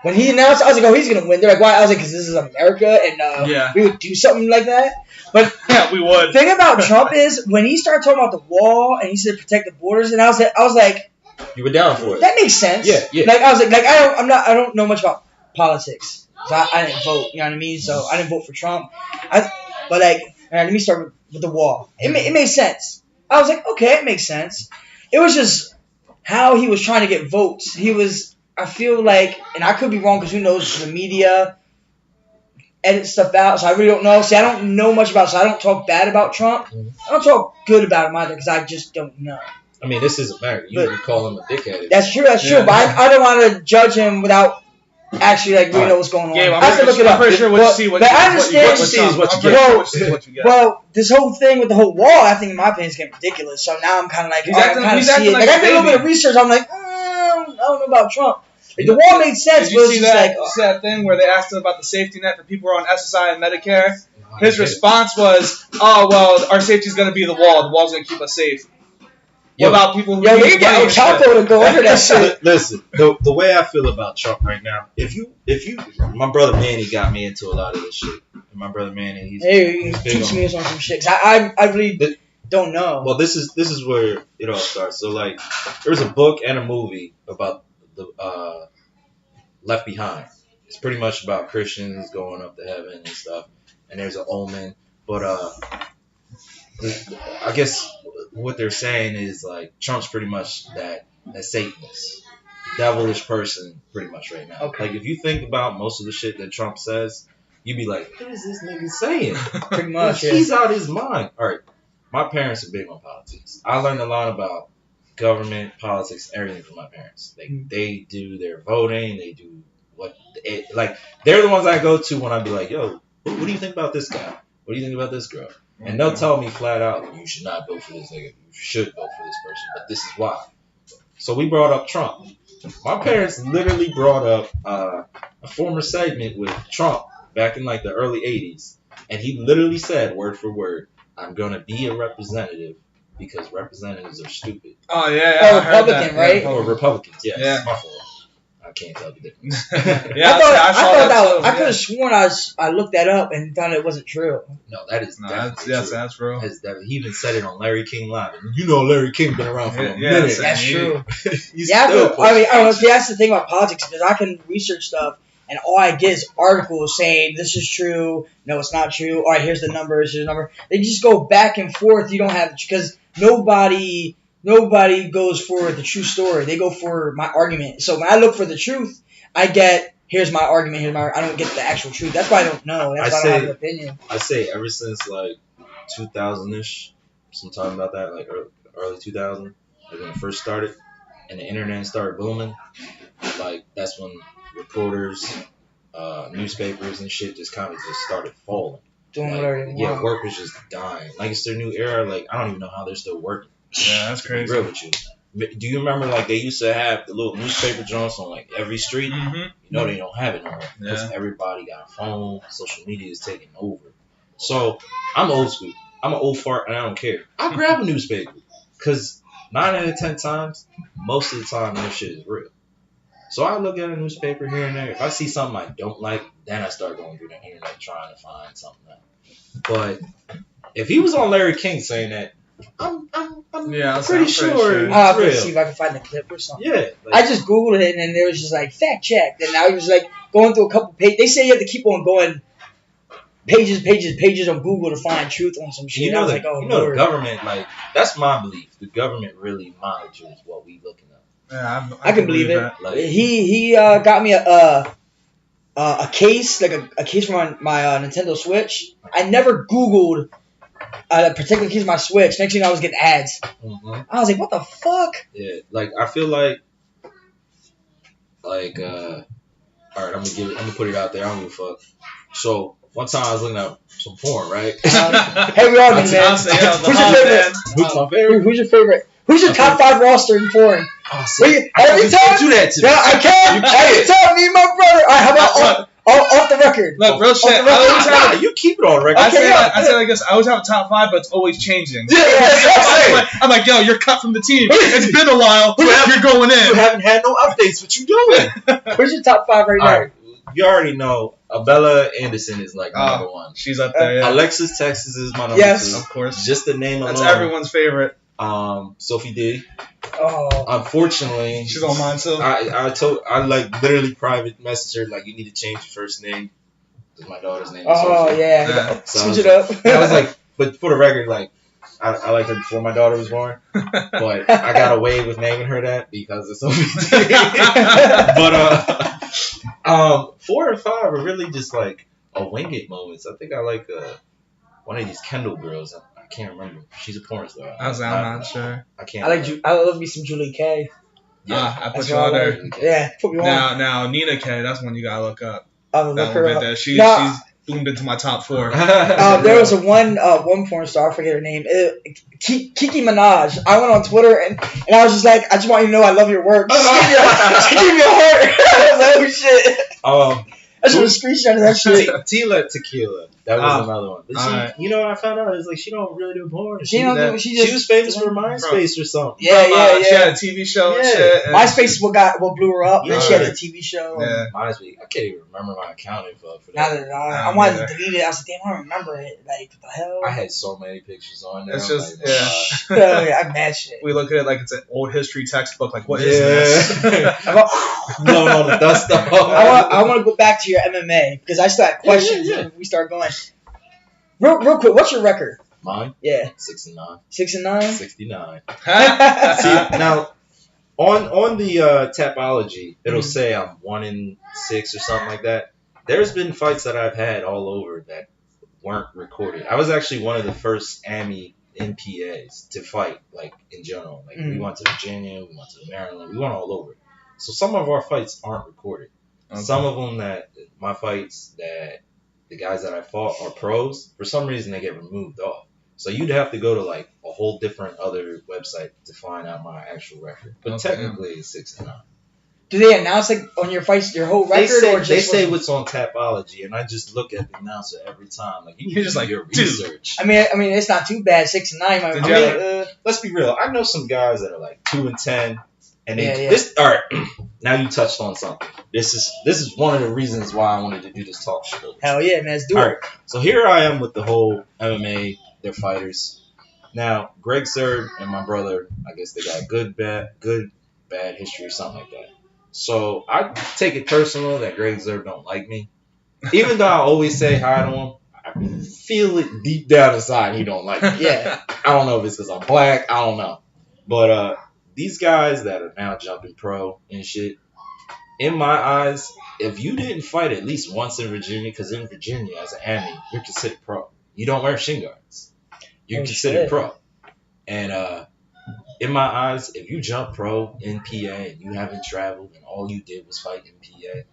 When he announced, I was like, oh, he's going to win. They're like, why? I was like, because this is America, and we would do something like that. But yeah, we would. The thing about Trump is, when he started talking about the wall, and he said protect the borders, and I was like, you were down for it. That makes sense. Yeah. Like, I was like I don't know much about politics. So I didn't vote, you know what I mean? So I didn't vote for Trump. But let me start with the wall. It made sense. I was like, okay, it makes sense. It was just how he was trying to get votes. I feel like, and I could be wrong because who knows, the media, edit stuff out, so I really don't know. See, I don't know much about, so I don't talk bad about Trump. I don't talk good about him either because I just don't know. I mean, this is America. You would call him a dickhead. That's true. That's true. But I don't want to judge him without actually really know what's going on. Yeah, I have to look it up. I'm pretty sure what you see, what you get. Well, this whole thing with the whole wall, I think in my opinion is getting ridiculous. So now I'm kind of like, he's acting like I did a little bit of research. I'm like, I don't know about Trump. Like, the wall made sense. Did you see that thing where they asked him about the safety net for people who are on SSI and Medicare? His response was, "Oh well, our safety is going to be the wall. The wall's going to keep us safe." What about people who you get El Chapo to go under that shit. Listen, the way I feel about Trump right now, if you, my brother Manny got me into a lot of this shit. And my brother Manny, he's teach me on some shit. Cause I really don't know. Well, this is where it all starts. So like, there's a book and a movie about the Left Behind. It's pretty much about Christians going up to heaven and stuff. And there's an omen, but I guess what they're saying is like Trump's pretty much that Satanist, devilish person, pretty much right now. Okay. Like if you think about most of the shit that Trump says, you'd be like, what is this nigga saying? Pretty much, He's out his mind. All right, my parents are big on politics. I learned a lot about government, politics, everything from my parents. They do their voting, they do they're the ones I go to when I be like, yo, what do you think about this guy? What do you think about this girl? And they'll tell me flat out, you should not vote for this nigga. You should vote for this person, but this is why. So we brought up Trump. My parents literally brought up a former segment with Trump back in like the early 80s. And he literally said, word for word, I'm going to be a representative because representatives are stupid. Oh, yeah. Republican, right? Oh, Republicans, yes. Yeah. My fault. I can't tell the difference. I could have sworn I looked that up and found it wasn't true. No, that is definitely true. That's true. He even said it on Larry King Live. And you know Larry King been around for a minute. That's true. That's the thing about politics because I can research stuff and all I get is articles saying this is true, no, it's not true. All right, here's the numbers, here's the number. They just go back and forth. You don't have because nobody goes for the true story. They go for my argument. So when I look for the truth, I get, here's my argument, I don't get the actual truth. That's why I don't know. That's why I don't have an opinion. I say ever since like 2000-ish, sometime about that, like early 2000, like when it first started, and the internet started booming, like that's when reporters, newspapers and shit just kind of just started falling. Work was just dying. Like it's their new era. Like I don't even know how they're still working. Yeah, that's crazy. Real with you. Do you remember like they used to have the little newspaper joints on like every street? Mm-hmm. You know they don't have it no more because everybody got a phone. Social media is taking over. So I'm old school. I'm an old fart and I don't care. I grab a newspaper because 9 out of 10 times, most of the time that shit is real. So I look at a newspaper here and there. If I see something I don't like, then I start going through the internet trying to find something else. But if he was on Larry King saying that, I'm pretty sure. I'll see if I can find the clip or something. Yeah. I just Googled it and it was just like fact checked. And now he was like going through a couple pages. They say you have to keep on going pages on Google to find truth on some shit. The government, like, that's my belief. The government really monitors what we looking at. Yeah, I can believe it. Like, he got me a case, like a case from my Nintendo Switch. I never Googled a particular case of my Switch. Next thing I was getting ads. Mm-hmm. I was like, what the fuck? Yeah, like I feel like all right, I'm gonna put it out there. I don't give a fuck. So one time I was looking at some porn, right? Hey, we all do, man. Who's your favorite? Who's your top 5 roster in porn? Every time do that to me. Yeah, I can. Every time me and my brother. All right, how about off the record? Look, real shit. You keep it on record. I say like this. I always have a top 5, but it's always changing. I'm like, yo, you're cut from the team. It's been a while. You're going in. You haven't had no updates. What you doing? Where's your top 5 right now? Right. You already know. Abella Anderson is like number 1. She's up there. Yeah. Alexis Texas is my number 2. Yes, of course. Just the name alone. That's everyone's favorite. Sophie D. Oh. Unfortunately, she's on mine too. I like literally private messaged her like you need to change your first name because my daughter's name. Oh yeah. So switch it up. I was like, but for the record, like I liked her before my daughter was born, but I got away with naming her that because it's Sophie D. But 4 and 5 are really just like Wingate moments. I think I like one of these Kendall girls. I can't remember. She's a porn star. I'm not sure. I can't. I love me some Julie K. Yeah, I put you on there. Yeah, put me on. Now Nina K. That's one you gotta look up. Look her up. She's boomed into my top 4. There was one porn star, I forget her name, Kiki Minaj. I went on Twitter and I was just like, I just want you to know I love your work. She gave me a heart. I was like, oh shit. I should have screenshotted that shit. Tila Tequila. That was another one. But she, you know what I found out is like she don't really do porn. She was famous for MySpace or something. Yeah. She had a TV show and shit. And MySpace is what blew her up. Then she had a TV show. Yeah. MySpace. I can't even remember my account info for that. Neither did I. I wanted to delete it. I was like, damn, I don't remember it. Like, what the hell? I had so many pictures on there. It's just, I'm mad shit. We look at it like it's an old history textbook. Like, what is this? Blowing all the dust off. I want to go back to your MMA because I still have questions when we start going. Real quick, what's your record? Mine? Yeah. 6-9. 6-9? 69. See, now, on the Tapology, it'll say I'm 1-6 or something like that. There's been fights that I've had all over that weren't recorded. I was actually one of the first AMI NPAs to fight, like, in general. Like, we went to Virginia, we went to Maryland, we went all over. So some of our fights aren't recorded. Okay. Some of them my fights that the guys that I fought are pros. For some reason, they get removed off. So you'd have to go to like a whole different other website to find out my actual record. But technically, it's 6-9. Do they announce like on your fights your whole record, they say what's on Tapology, and I just look at the announcer every time. Like you're just like your research. I mean, it's not too bad. 6-9. Let's be real. I know some guys that are like 2-10. And this, all right. Now you touched on something. This is one of the reasons why I wanted to do this talk show. Hell yeah, man, let's do it. All right. So here I am with the whole MMA. They're fighters. Now Greg Zerb and my brother, I guess they got good, bad history or something like that. So I take it personal that Greg Zerb don't like me, even though I always say hi to him. I feel it deep down inside he don't like me. Yeah. I don't know if it's because I'm black. I don't know, but these guys that are now jumping pro and shit, in my eyes, if you didn't fight at least once in Virginia, because in Virginia, as an AMI, you're considered pro. You don't wear shin guards. You're considered pro. And in my eyes, if you jump pro in PA and you haven't traveled and all you did was fight in PA,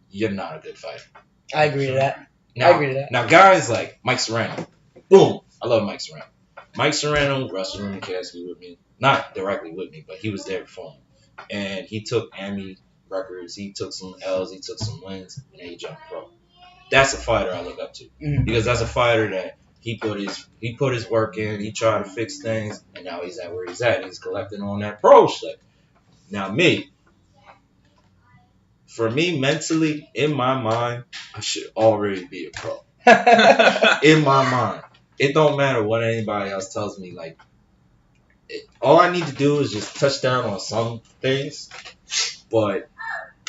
you're not a good fighter. I agree to that. Now, guys like Mike Serrano, boom, I love Mike Serrano. Mike Serrano wrestled in the casket with me. Not directly with me, but he was there for me. And he took AMI records, he took some L's, he took some wins, and then he jumped pro. That's a fighter I look up to. Because that's a fighter that he put his work in, he tried to fix things, and now he's at where he's at. He's collecting on that pro shit. Now for me mentally, in my mind, I should already be a pro. In my mind. It don't matter what anybody else tells me, like, all I need to do is just touch down on some things, but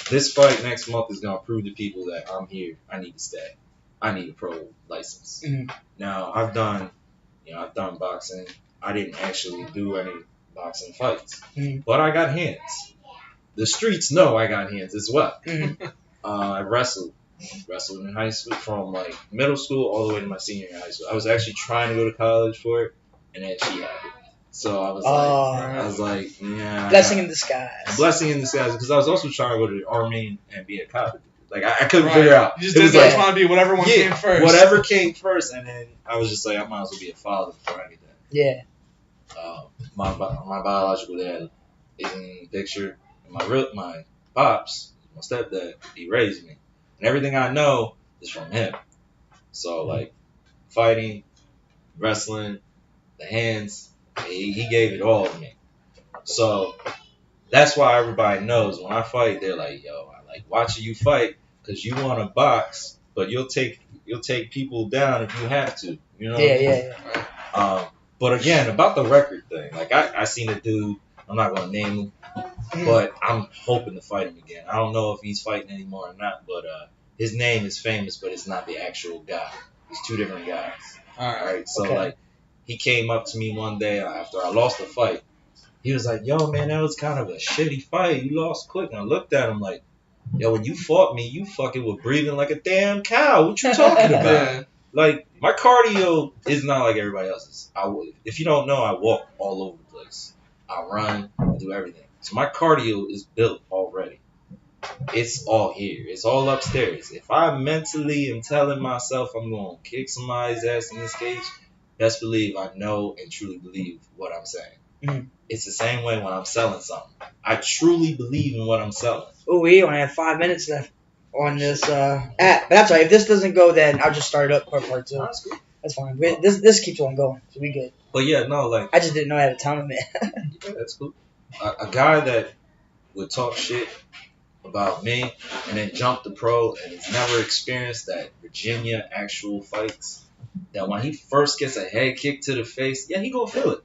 this fight next month is going to prove to people that I'm here. I need to stay. I need a pro license. Now, I've done boxing. I didn't actually do any boxing fights, but I got hands. The streets know I got hands as well. I wrestled in high school from like middle school all the way to my senior year in high school. I was actually trying to go to college for it, and then she happened. So I was like, yeah. Blessing in disguise. Blessing in disguise, because I was also trying to go to the Army and be a cop. Like I couldn't figure out. You just didn't want to be whatever came first. Whatever came first, and then I was just like, I might as well be a father before anything. Yeah. My biological dad is in the picture. My pops, my stepdad, he raised me, and everything I know is from him. So like fighting, wrestling, the hands. He gave it all to me. So that's why everybody knows when I fight, they're like, yo, I like watching you fight because you want to box, but you'll take people down if you have to. You know? Yeah. But again, about the record thing, like I seen a dude, I'm not going to name him, but I'm hoping to fight him again. I don't know if he's fighting anymore or not, but his name is famous, but it's not the actual guy. It's two different guys. All right. So like, he came up to me one day after I lost the fight. He was like, yo, man, that was kind of a shitty fight. You lost quick. And I looked at him like, yo, when you fought me, you fucking were breathing like a damn cow. What you talking about? Yeah. Like, my cardio is not like everybody else's. If you don't know, I walk all over the place. I run, I do everything. So my cardio is built already. It's all here. It's all upstairs. If I mentally am telling myself I'm going to kick somebody's ass in this cage, best believe I know and truly believe what I'm saying. Mm-hmm. It's the same way when I'm selling something. I truly believe in what I'm selling. Oh, we only have 5 minutes left on this app. But that's right. If this doesn't go, then I'll just start it up part 2. That's cool. That's fine. This keeps on going, so we good. But yeah, no, like, I just didn't know I had a time limit. yeah, that's cool. A guy that would talk shit about me and then jump the pro and has never experienced that Virginia actual fights, that when he first gets a head kick to the face, yeah, he gonna feel it.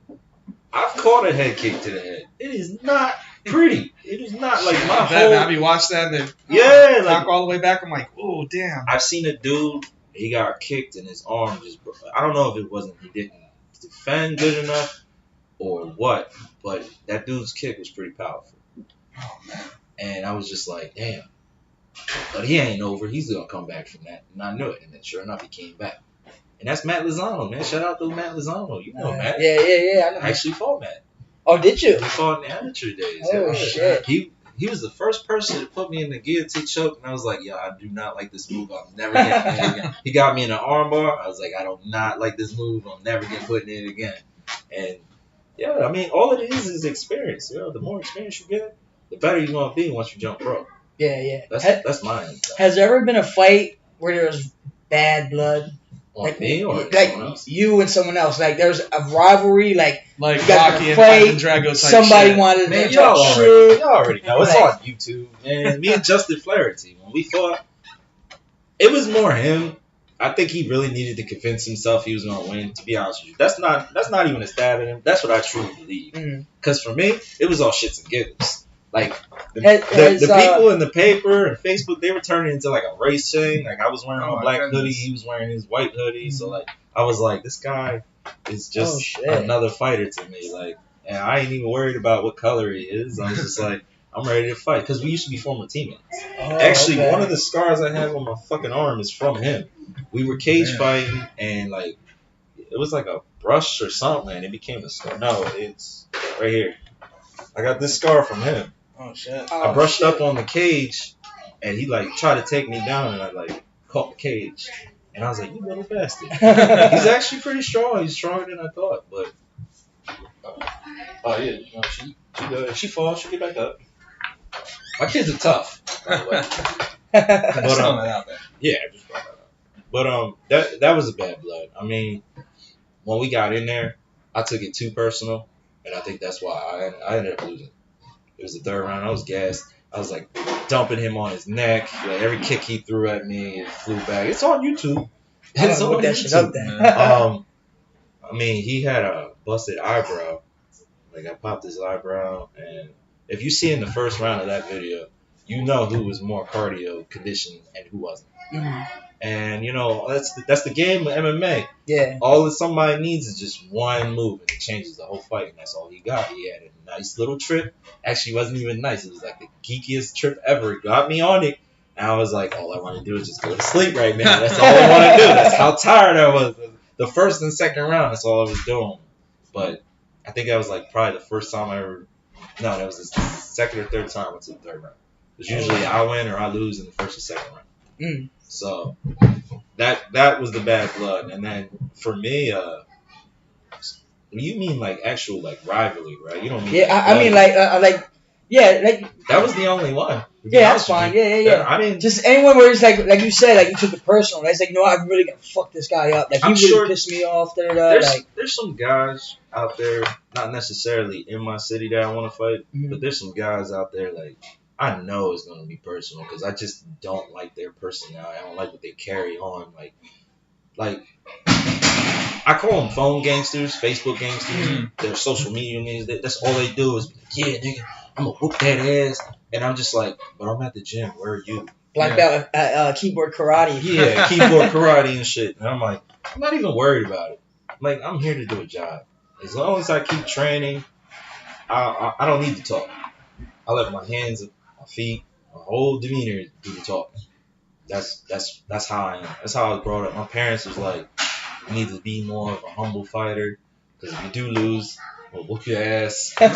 I've caught a head kick to the head. It is not pretty. It is not like my whole... I be watching that and then talk all the way back. I'm like, oh, damn. I've seen a dude, he got kicked and his arm just broke. I don't know if it wasn't, he didn't defend good enough or what, but that dude's kick was pretty powerful. Oh, man. And I was just like, damn. But he ain't over. He's going to come back from that. And I knew it. And then sure enough, he came back. And that's Matt Lozano, man. Shout out to Matt Lozano. You know Matt. Yeah. I know. I actually fought Matt. Oh, did you? We fought in the amateur days. Oh, shit. He was the first person to put me in the guillotine choke. And I was like, yo, I do not like this move. I'm never getting in it again. He got me in an arm bar. I was like, I do not like this move. I'm never getting put in it again. And, yeah, I mean, all it is experience. You know, the more experience you get, the better you're going to be once you jump pro. Yeah. That's mine. Has there ever been a fight where there was bad blood? On like me or like someone else? You and someone else. Like there's a rivalry. Like Rocky and fight, Drago type somebody shit. wanted Man, to y'all talk shit. y'all already know. It's on YouTube. And me and Justin Flaherty, when we fought, it was more him. I think he really needed to convince himself he was going to win, to be honest with you. That's not even a stab at him. That's what I truly believe. Because for me, it was all shits and giggles. Like, the people in the paper and Facebook, they were turning into like a race thing. Like, I was wearing my black hoodie. He was wearing his white hoodie. So, like, I was like, this guy is just another fighter to me. Like, and I ain't even worried about what color he is. I was just like, I'm ready to fight. Because we used to be former teammates. Actually, one of the scars I have on my fucking arm is from him. We were cage fighting, and, like, it was like a brush or something, and it became a scar. No, it's right here. I got this scar from him. Oh, shit. I brushed up on the cage, and he, like, tried to take me down, and I, like, caught the cage. And I was like, you little bastard. He's actually pretty strong. He's stronger than I thought, but... oh, yeah. You know, she falls, she'll get back up. My kids are tough, by the way. But, yeah, just brought that up. But that was a bad blood. I mean, when we got in there, I took it too personal, and I think that's why I ended up losing. It was the third round. I was gassed. I was like dumping him on his neck. Like every kick he threw at me, it flew back. It's on YouTube. It's on YouTube. I mean, he had a busted eyebrow. Like I popped his eyebrow, and if you see in the first round of that video, you know who was more cardio conditioned and who wasn't. Mm-hmm. And you know that's the game of MMA. Yeah. All that somebody needs is just one move, and it changes the whole fight. And that's all he got. He had a nice little trip. Actually, it wasn't even nice. It was like the geekiest trip ever. It got me on it, and I was like, all I want to do is just go to sleep right now. That's all I want to do. That's how tired I was. The first and second round, that's all I was doing. But I think that was like probably the first time I ever. No, that was the second or third time I went to the third round. Because usually I win or I lose in the first or second round. Mm. So that was the bad blood. And then for me, you mean like actual like rivalry, right? You don't mean I mean like that was the only one. Yeah, that's fine. Yeah. I didn't just anyone where it's like you said, like you took it personal. It's like, you know what, I'm really gonna fuck this guy up. Like he really pissed me off. There's some guys out there, not necessarily in my city that I want to fight, but there's some guys out there like I know it's gonna be personal because I just don't like their personality. I don't like what they carry on. Like I call them phone gangsters, Facebook gangsters. They're social media niggas. That's all they do is yeah, nigga, I'm gonna whoop that ass. And I'm just like, but I'm at the gym. Where are you? Black belt keyboard karate. Yeah, keyboard karate and shit. And I'm like, I'm not even worried about it. Like, I'm here to do a job. As long as I keep training, I don't need to talk. I let my hands, my feet, My whole demeanor do the talking. That's how I am. That's how I was brought up. My parents was like, you need to be more of a humble fighter, because if you do lose, we'll whoop your ass. And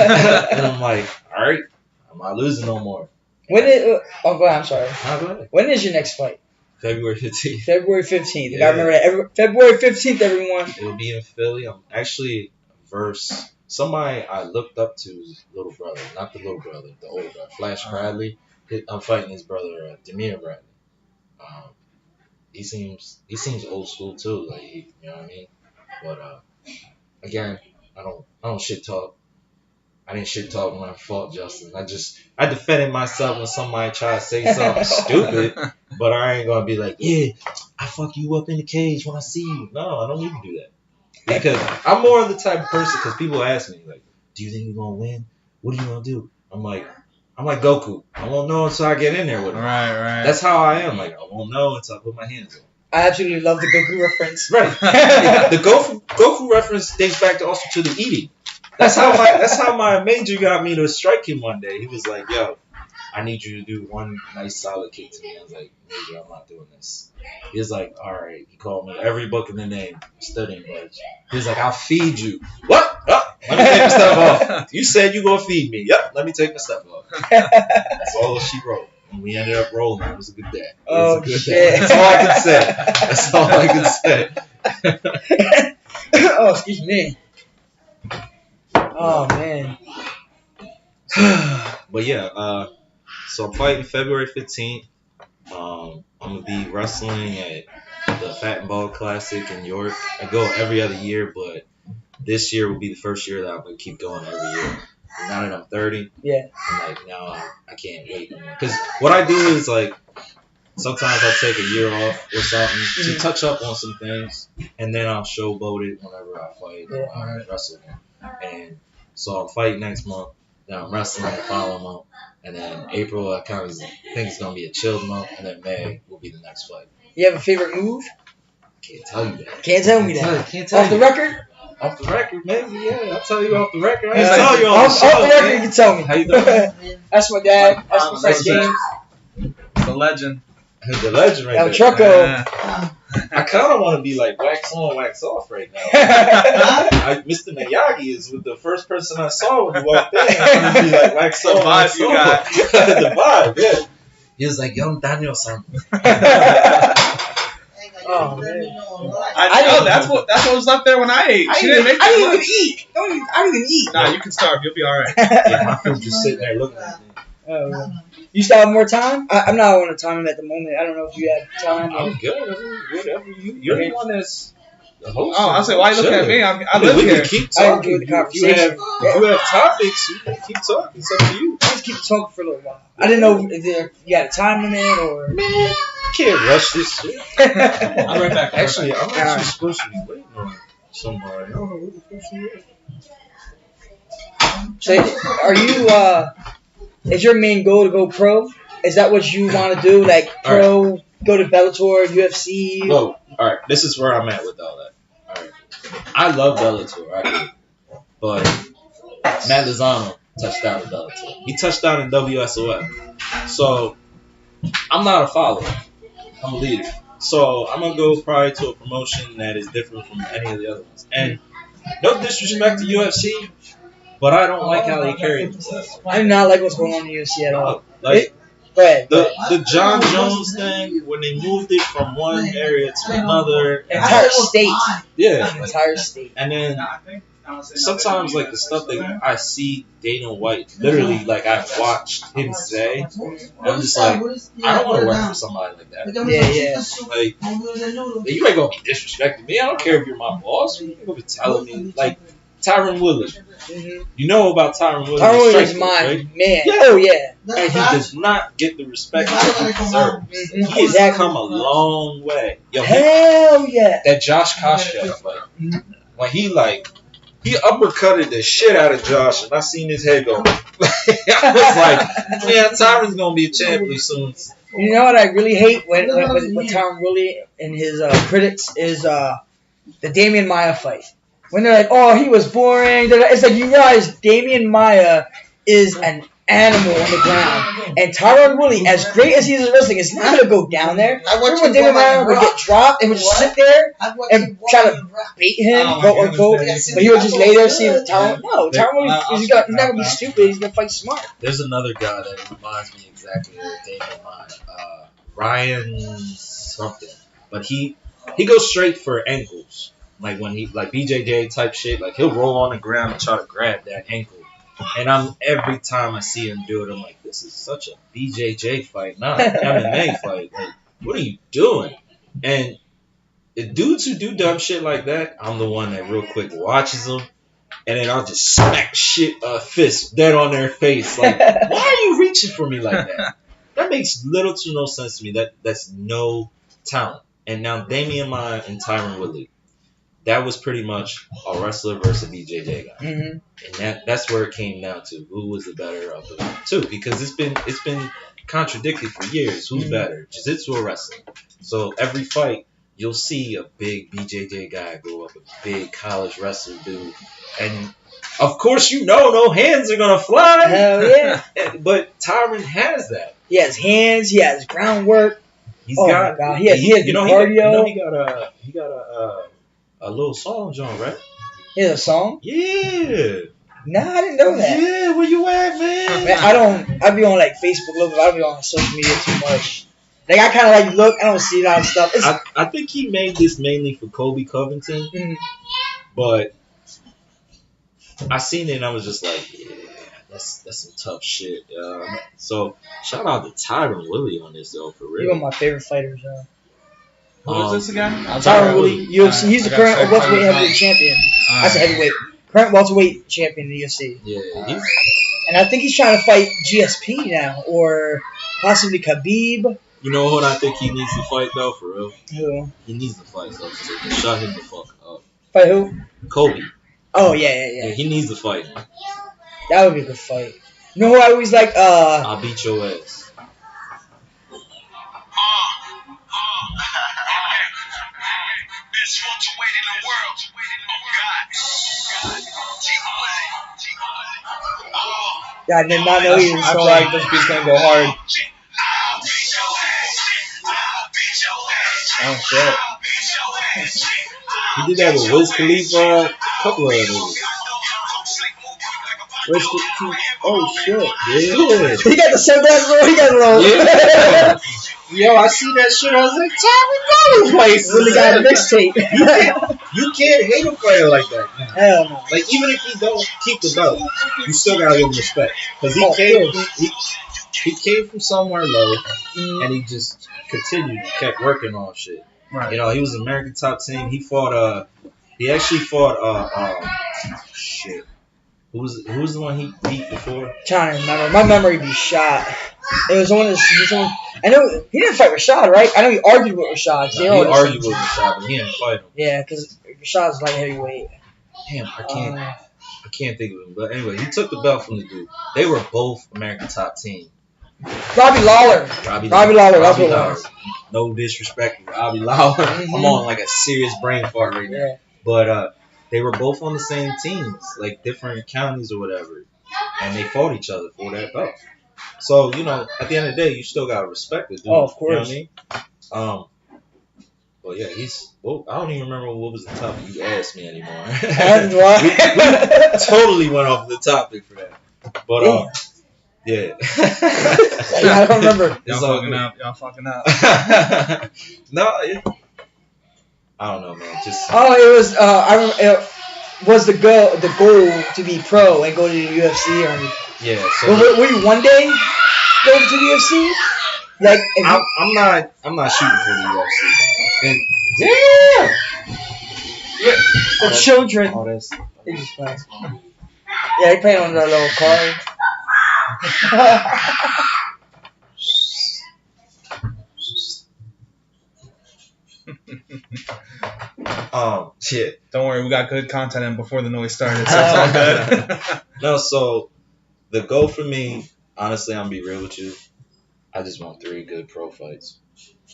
I'm like, all right, I'm not losing no more. Go ahead. I'm sorry. Go ahead. When is your next fight? February 15th. February 15th. You gotta remember that. February 15th, everyone. It'll be in Philly. I'm actually verse somebody I looked up to's little brother, not the little brother, the older brother, Flash Bradley. I'm fighting his brother, Demir Bradley. He seems old school too, like you know what I mean. But again, I don't shit talk. I didn't shit talk when I fought Justin. I defended myself when somebody tried to say something stupid, but I ain't gonna be like, yeah, I fuck you up in the cage when I see you. No, I don't need to do that, because I'm more of the type of person. Because people ask me like, do you think you're gonna win? What are you gonna do? I'm like Goku. I won't know until I get in there with him. Right. That's how I am. Like, I won't know until I put my hands on him. I absolutely love the Goku reference. Right. Yeah, the Goku reference dates back to also to the eating. That's how my major got me to strike him one day. He was like, yo, I need you to do one nice solid kick to me. I was like, Major, I'm not doing this. He was like, all right. He called me every book in the name. Still didn't budge. He was like, I'll feed you. What? Oh, let me take my stuff off. You said you gonna feed me. Yep, let me take my stuff off. That's all she wrote. And we ended up rolling. It was a good day. Shit. That's all I can say. That's all I can say. Oh, excuse me. Oh, man. But yeah, so I'm fighting February 15th. I'm going to be wrestling at the Fat and Ball Classic in York. I go every other year, but this year will be the first year that I'm going to keep going every year. Now that I'm 30, I'm like, now I can't wait anymore. Because what I do is, like, sometimes I'll take a year off or something to touch up on some things, and then I'll showboat it whenever I fight and wrestle again. And so I'll fight next month, then I'm wrestling the following month, and then April I kind of think it's going to be a chilled month, and then May will be the next fight. You have a favorite move? Can't tell you that. Can't tell me that. Can't tell off the record? Off the record, maybe, yeah. I'll tell you off the record. I ain't tell you on the show. Off the record, you can tell me. How you doing? That's my dad. That's my friend James. The legend. The legend right El there. Trucco. I kind of want to be like wax on, wax off right now. Mr. Miyagi is with the first person I saw when he walked in. I want to be like wax on, wax off. The vibe, yeah. He was like, young Daniel-san. Oh, man. I know, that's what was left there when I ate. I didn't even eat. I didn't even eat. Nah, you can starve. You'll be alright. Yeah, my food just sitting there looking at me. Oh, you still have more time? I'm not on a time at the moment. I don't know if you have time. I'm good. Whatever. You're the one that's the host. Oh, I said, why you looking at me? I live we here. Can keep talking. I enjoy the conversation. If you have topics, you can keep talking. It's up to you. Just keep talking for a little while. I didn't know if you got a time limit or. Man, can't rush this shit. I'll be right back. Actually, I'm actually supposed to be waiting on somebody. I don't know who the person is. So, are you? Is your main goal to go pro? Is that what you want to do? Like pro, right. Go to Bellator, UFC? No. All right. This is where I'm at with all that. All right. I love Bellator. I do. But Matt Lozano touched down in Bellator. He touched down in WSOF. So I'm not a follower. I'm a leader. So I'm gonna go probably to a promotion that is different from any of the other ones. And no disrespect to UFC. But I don't like how they carry themselves. I do not like what's going on in the UFC at all. Like, go ahead. The John Jones thing, when they moved it from one area to another. Entire state. Yeah. Entire state. And then sometimes, like, the stuff that I see Dana White, literally, like, I've watched him say, I'm just like, I don't want to work for somebody like that. Yeah. Like, you ain't going to be disrespecting me. I don't care if you're my boss. You ain't going to be telling me, like, Tyron Woodley. Mm-hmm. You know about Tyron Woodley. Tyron Woodley is mine, man. Yeah. Oh, yeah. And he does not get the respect that he deserves. Mm-hmm. He has come a long way. Yo, hell yeah. That Josh Koscheck, like, when he uppercutted the shit out of Josh, and I seen his head go. I was like, man, Tyron's going to be a champion soon. You know what I really hate when Tyron Woodley and his critics is the Damian Maia fight. When they're like, oh, he was boring. It's like, you realize Damian Maia is an animal on the ground. And Tyron Woodley, as great as he is at wrestling, is not gonna go down there. Remember when Daniel Bryan would get dropped and would just sit there and try to bait him, quote unquote, but he would just lay there seeing Tyron. No, Tyron Woodley, he's not gonna be stupid. He's gonna fight smart. There's another guy that reminds me exactly of Daniel Bryan, Ryan something, but he goes straight for ankles. Like when he like BJJ type shit, like he'll roll on the ground and try to grab that ankle. And every time I see him do it, I'm like, this is such a BJJ fight, not an MMA fight. Like, what are you doing? And the dudes who do dumb shit like that, I'm the one that real quick watches them, and then I'll just smack fist dead on their face. Like, why are you reaching for me like that? That makes little to no sense to me. That's no talent. And now Damian Maya and Tyron Woodley. That was pretty much a wrestler versus a BJJ guy, and that's where it came down to who was the better of the two. Because it's been contradicted for years. Who's better, jiu-jitsu or wrestling? So every fight you'll see a big BJJ guy go up a big college wrestler dude, and of course no hands are gonna fly. Hell yeah! But Tyron has that. He has hands. He has groundwork. He has cardio. He got a little song, John, right? He has a song? Yeah. Nah, I didn't know that. Yeah, where you at, man? I be on like Facebook a little bit. I don't be on social media too much. Like I kind of like look. I don't see a lot of stuff. I think he made this mainly for Kobe Covington, but I seen it and I was just like, yeah, that's some tough shit. So shout out to Tyron Woodley on this though, for real. He's one of my favorite fighters. Who is this again? Tyron Woodley, UFC. He's the current welterweight heavyweight champion. I said heavyweight. Current welterweight champion in the UFC. Yeah. And I think he's trying to fight GSP now, or possibly Khabib. You know what I think he needs to fight though, for real? Who? He needs to fight Substitute. Shut him the fuck up. Fight who? Kobe. Oh yeah. He needs to fight him. That would be a good fight. You know who I always like? I'll beat your ass. Yeah, I did not know he was I feel like this beat's gonna go hard. Oh shit. He did that with Wiz Khalifa, a couple of others. Oh shit. Yeah. He got the sunglasses on, he got a little. Yeah. Yo, I see that shit. I was like, Tyron Woodley plays. Really got a mixtape. You can't hate a player like that. Hell no. Like, even if he don't keep the belt, you still gotta give him respect. Because he came from somewhere low, and he just kept working on shit. Right. You know, he was American top team. He actually fought, shit. Who was the one he beat before? Trying to remember. My memory be shot. It was one of the. I know he didn't fight Rashad, right? I know he argued with Rashad. He argued with Rashad, but he didn't fight him. Yeah, because Rashad's like heavyweight. Damn, I can't think of him. But anyway, he took the belt from the dude. They were both American top team. Robbie Lawler. Robbie Lawler. That's what it was. No disrespect to Robbie Lawler. I'm on like a serious brain fart right now. Yeah. But they were both on the same teams, like different counties or whatever, and they fought each other for that belt. So, you know, at the end of the day, you still gotta respect it, dude. Oh, of course. You know what I mean? But yeah, I don't even remember what was the topic you asked me anymore. we totally went off the topic for that. But yeah. I don't remember. Y'all fucking up. No, I don't know, man. Just it was. I remember it was the goal to be pro and go to the UFC or. Yeah. So will you one day go to the UFC? Like, I'm not shooting for the UFC. And the children. Oh, that's. They just play. Yeah, they playing on their little car. Shit. Don't worry, we got good content in before the noise started, so it's all good. No, so the goal for me, honestly, I'm gonna be real with you. I just want 3 good pro fights.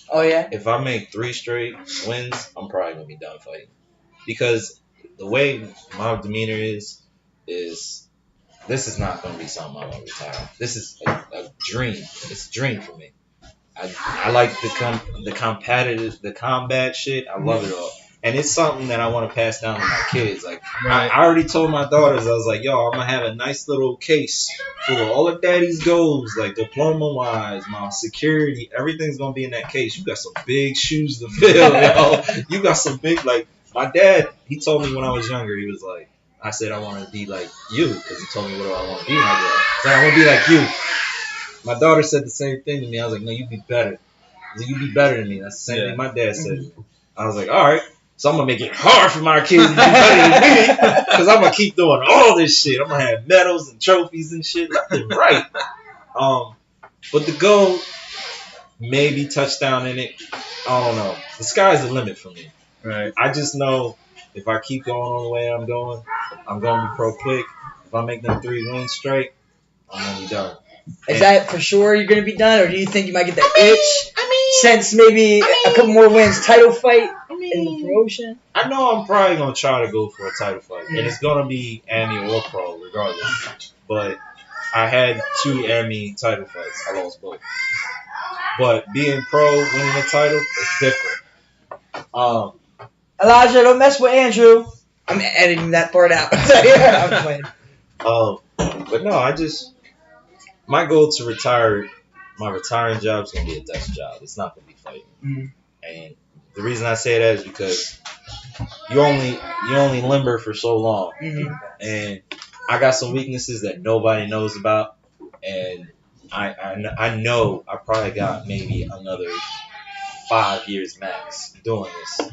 Oh yeah. If I make 3 straight wins, I'm probably gonna be done fighting. Because the way my demeanor is this is not going to be something I want to retire. This is a dream. It's a dream for me. I like the combat shit. I love it all. And it's something that I want to pass down to my kids. Like, I already told my daughters, I was like, yo, I'm going to have a nice little case full of all of daddy's goals, like diploma-wise, my security, everything's going to be in that case. You got some big shoes to fill, yo. You got some big, like, my dad, he told me when I was younger, he was like, I said I want to be like you, because he told me what do I want to be when I grow up. I said, I want to be like you. My daughter said the same thing to me. I was like, no, you be better. You be better than me. That's the same thing my dad said. I was like, all right. So I'm going to make it hard for my kids to be better than me, because I'm going to keep doing all this shit. I'm going to have medals and trophies and shit left and right. But the goal, maybe touchdown in it, I don't know. The sky's the limit for me. Right. I just know if I keep going on the way I'm going to be pro quick. If I make them 3 wins straight, I'm going to be done. Is that for sure you're going to be done, or do you think you might get the itch since maybe a couple more wins, title fight in the promotion? I know I'm probably going to try to go for a title fight, and it's going to be Emmy or pro regardless. But I had 2 Emmy title fights. I lost both. But being pro, winning a title, it's different. Elijah, don't mess with Andrew. I'm editing that part out. I'm playing. But no, my goal to retire, my retiring job is going to be a desk job. It's not going to be fighting. Mm-hmm. And the reason I say that is because you only limber for so long. Mm-hmm. And I got some weaknesses that nobody knows about. And I know I probably got maybe another 5 years max doing this.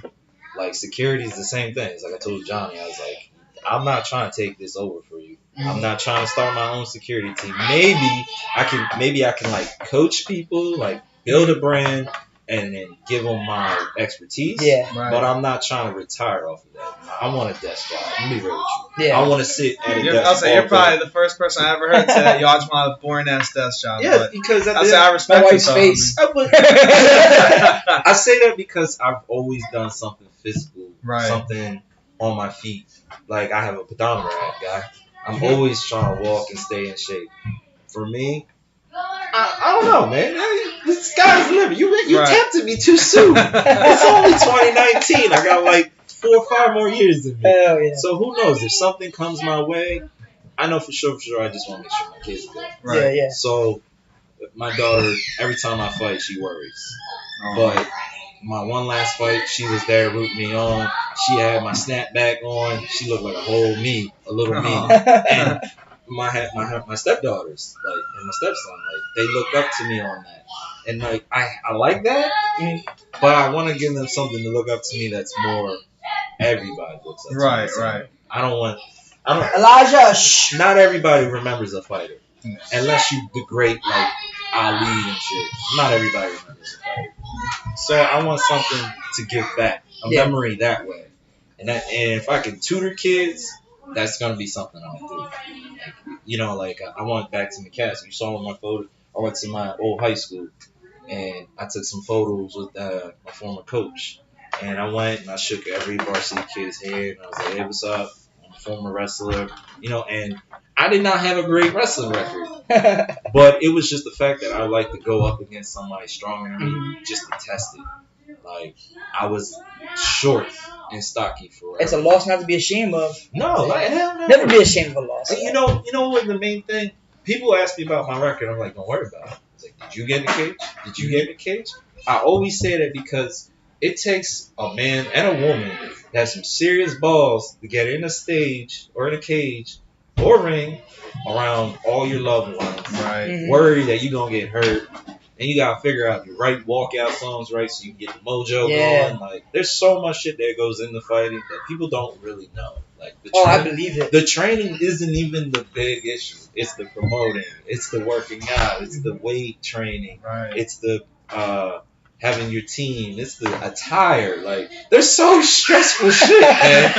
Like, security is the same thing. It's like I told Johnny, I was like, I'm not trying to take this over for you. I'm not trying to start my own security team. Maybe I can like coach people, like build a brand, and then give them my expertise. Yeah. Right. But I'm not trying to retire off of that. I want a desk job. I'm gonna be real with you. Yeah. I want to sit at a desk. I'll say you're probably the first person I ever heard say that. Y'all just want a boring ass desk job. Yeah, because I respect my wife's face. I say that because I've always done something physical, something on my feet. Like, I have a pedometer app, guy. I'm always trying to walk and stay in shape. For me, I don't know, man. The sky's the limit. You tempted me too soon. It's only 2019. I got like 4 or 5 more years in me. Hell yeah. So who knows? If something comes my way, I know for sure, I just want to make sure my kids are good. Right. Yeah. So my daughter, every time I fight, she worries. But my one last fight, she was there rooting me on. She had my snapback on. She looked like a whole me, a little me. And my stepdaughters, like, and my stepson, like, they look up to me on that. And like, I like that, but I want to give them something to look up to me that's more everybody looks up to me. Right. I don't Elijah, shh. Not everybody remembers a fighter. Unless you the great, like, Ali and shit. Not everybody remembers a fighter. So I want something to give back, a memory that way. And if I can tutor kids, that's gonna be something I'll do. Like, I went back to McCaskey. You saw my photo. I went to my old high school, and I took some photos with my former coach. And I went and I shook every varsity kid's hand. And I was like, "Hey, what's up? I'm a former wrestler." And I did not have a great wrestling record, but it was just the fact that I like to go up against somebody stronger than me just to test it. Like, I was short and stocky forever. It's a loss not to be ashamed of. No, like, hell no. Never be ashamed of a loss. You know what the main thing? People ask me about my record. I'm like, don't worry about it. It's like, did you get in the cage? Did you get in the cage? I always say that because it takes a man and a woman that has some serious balls to get in a stage or in a cage or ring around all your loved ones. Right. Mm-hmm. Worry that you're going to get hurt. And you got to figure out your right walkout songs, right, so you can get the mojo going. Like, there's so much shit that goes into fighting that people don't really know. Like, I believe it. The training isn't even the big issue. It's the promoting. It's the working out. It's the weight training. Right. It's the having your team. It's the attire. Like, there's so stressful shit, man.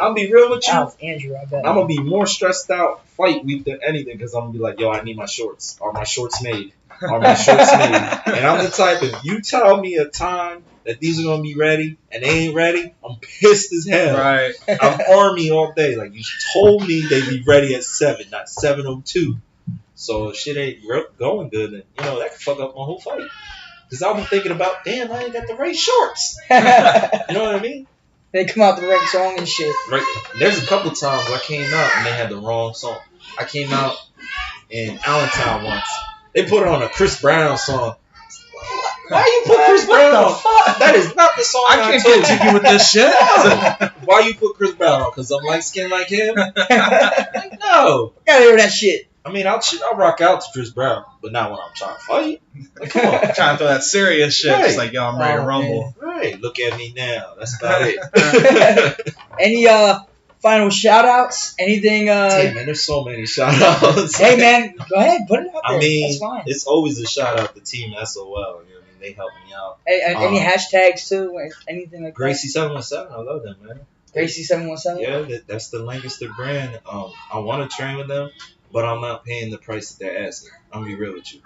I'll be real with you. Oh, Andrew, I bet. I'm gonna be more stressed out fight week than anything because I'm gonna be like, yo, I need my shorts. Are my shorts made? Are my shorts made? And I'm the type, if you tell me a time that these are gonna be ready and they ain't ready, I'm pissed as hell. Right. I'm army all day. Like, you told me they'd be ready at 7, not 7:02. So if shit ain't going good, then that can fuck up my whole fight. Cause I'll be thinking about, damn, I ain't got the right shorts. You know what I mean? They come out the right song and shit. Right. There's a couple times I came out and they had the wrong song. I came out in Allentown once. They put on a Chris Brown song. Why you put Chris Brown on? That is not the song I can't get jiggy with this shit. Why you put Chris Brown on? Because I'm light skinned like him? Like, no. Gotta hear that shit. I mean, I'll rock out to Chris Brown, but not when I'm trying to fight. Like, come on. Trying to throw that serious shit. Right. Just like, yo, I'm ready to rumble. Man. Right. Look at me now. That's about it. Any final shout outs? Anything? Damn, man, there's so many shout outs. Hey, man, go ahead. Put it out there. I mean, that's fine. It's always a shout out to Team SOL. You know what I mean? They help me out. Hey, any hashtags too? Anything like Gracie 717. I love them, man. Gracie 717. Yeah, that's the Lancaster brand. I want to train with them, but I'm not paying the price that they're asking. I'm gonna be real with you.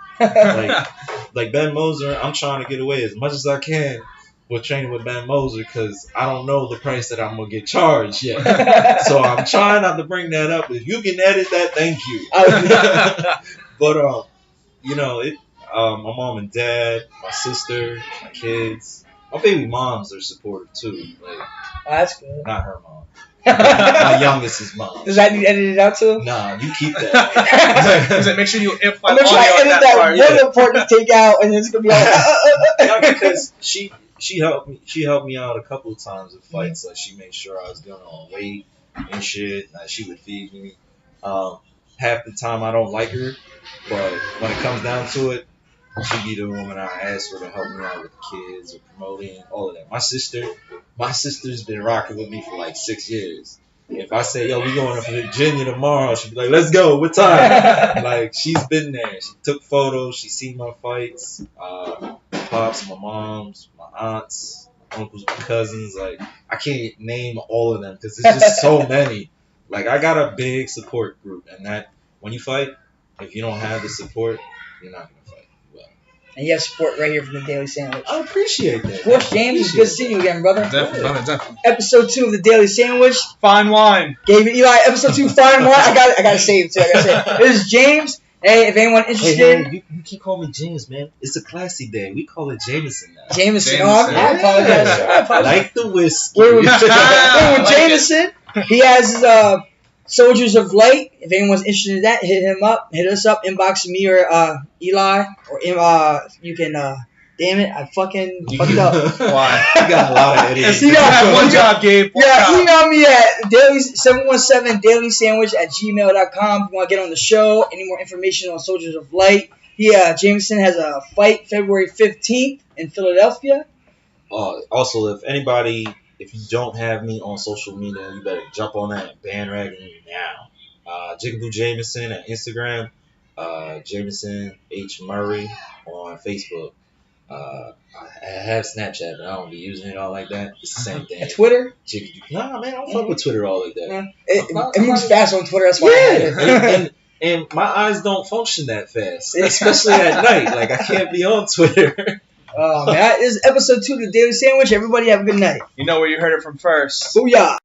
like Ben Moser, I'm trying to get away as much as I can with training with Ben Moser because I don't know the price that I'm gonna get charged yet. So I'm trying not to bring that up. If you can edit that, thank you. But my mom and dad, my sister, my kids, my baby moms are supportive too. Like, that's good. Not her mom. My youngest's mom. Does that need edited out too? Nah, you keep that. Make sure you edit I'm gonna try to edit that one part to take out, and it's gonna be like. Yeah, because she helped me. She helped me out a couple of times with fights. Like, she made sure I was good on weight and shit. Like, she would feed me. Half the time I don't like her, but when it comes down to it, she be the woman I ask for to help me out with the kids or promoting, all of that. My sister's been rocking with me for like 6 years. If I say, yo, we going to Virginia tomorrow, she'll be like, let's go, what time? Like, she's been there. She took photos. She seen my fights. My pops, my moms, my aunts, my uncles, my cousins. Like, I can't name all of them because there's just so many. Like, I got a big support group. And that, when you fight, if you don't have the support, you're not going to fight well. And you have support right here from the Daily Sandwich. I appreciate that. Of course, James, it's good seeing you again, brother. Definitely. Episode 2 of the Daily Sandwich. Fine wine. Gave it Eli. Episode 2, fine wine. I gotta say it too. This is James. Hey, if anyone interested. Hey, you keep calling me James, man. It's a classy day. We call it Jameson now. Jameson. Oh, I apologize. I apologize. Like the whiskey. We're with Jameson. He has his Soldiers of Light. If anyone's interested in that, hit him up. Hit us up. Inbox me or Eli. Or you can. Damn it! I fucking fucked up. Why? You got a lot of idiots. You don't have one job, Gabe. Email me at daily717dailysandwich@gmail.com if you want to get on the show. Any more information on Soldiers of Light? Jameson has a fight February 15th in Philadelphia. Also, if you don't have me on social media, you better jump on that bandwagon now. Jigaboo Jameson at Instagram, Jameson H. Murray on Facebook. I have Snapchat, but I don't be using it all like that. It's the same thing. Twitter? Nah, man, I don't fuck with Twitter all like that. Yeah. It moves fast on Twitter, that's why. And my eyes don't function that fast, especially at night. Like, I can't be on Twitter. Oh, man. This is episode 2 of the Daily Sandwich. Everybody have a good night. You know where you heard it from first. Booyah.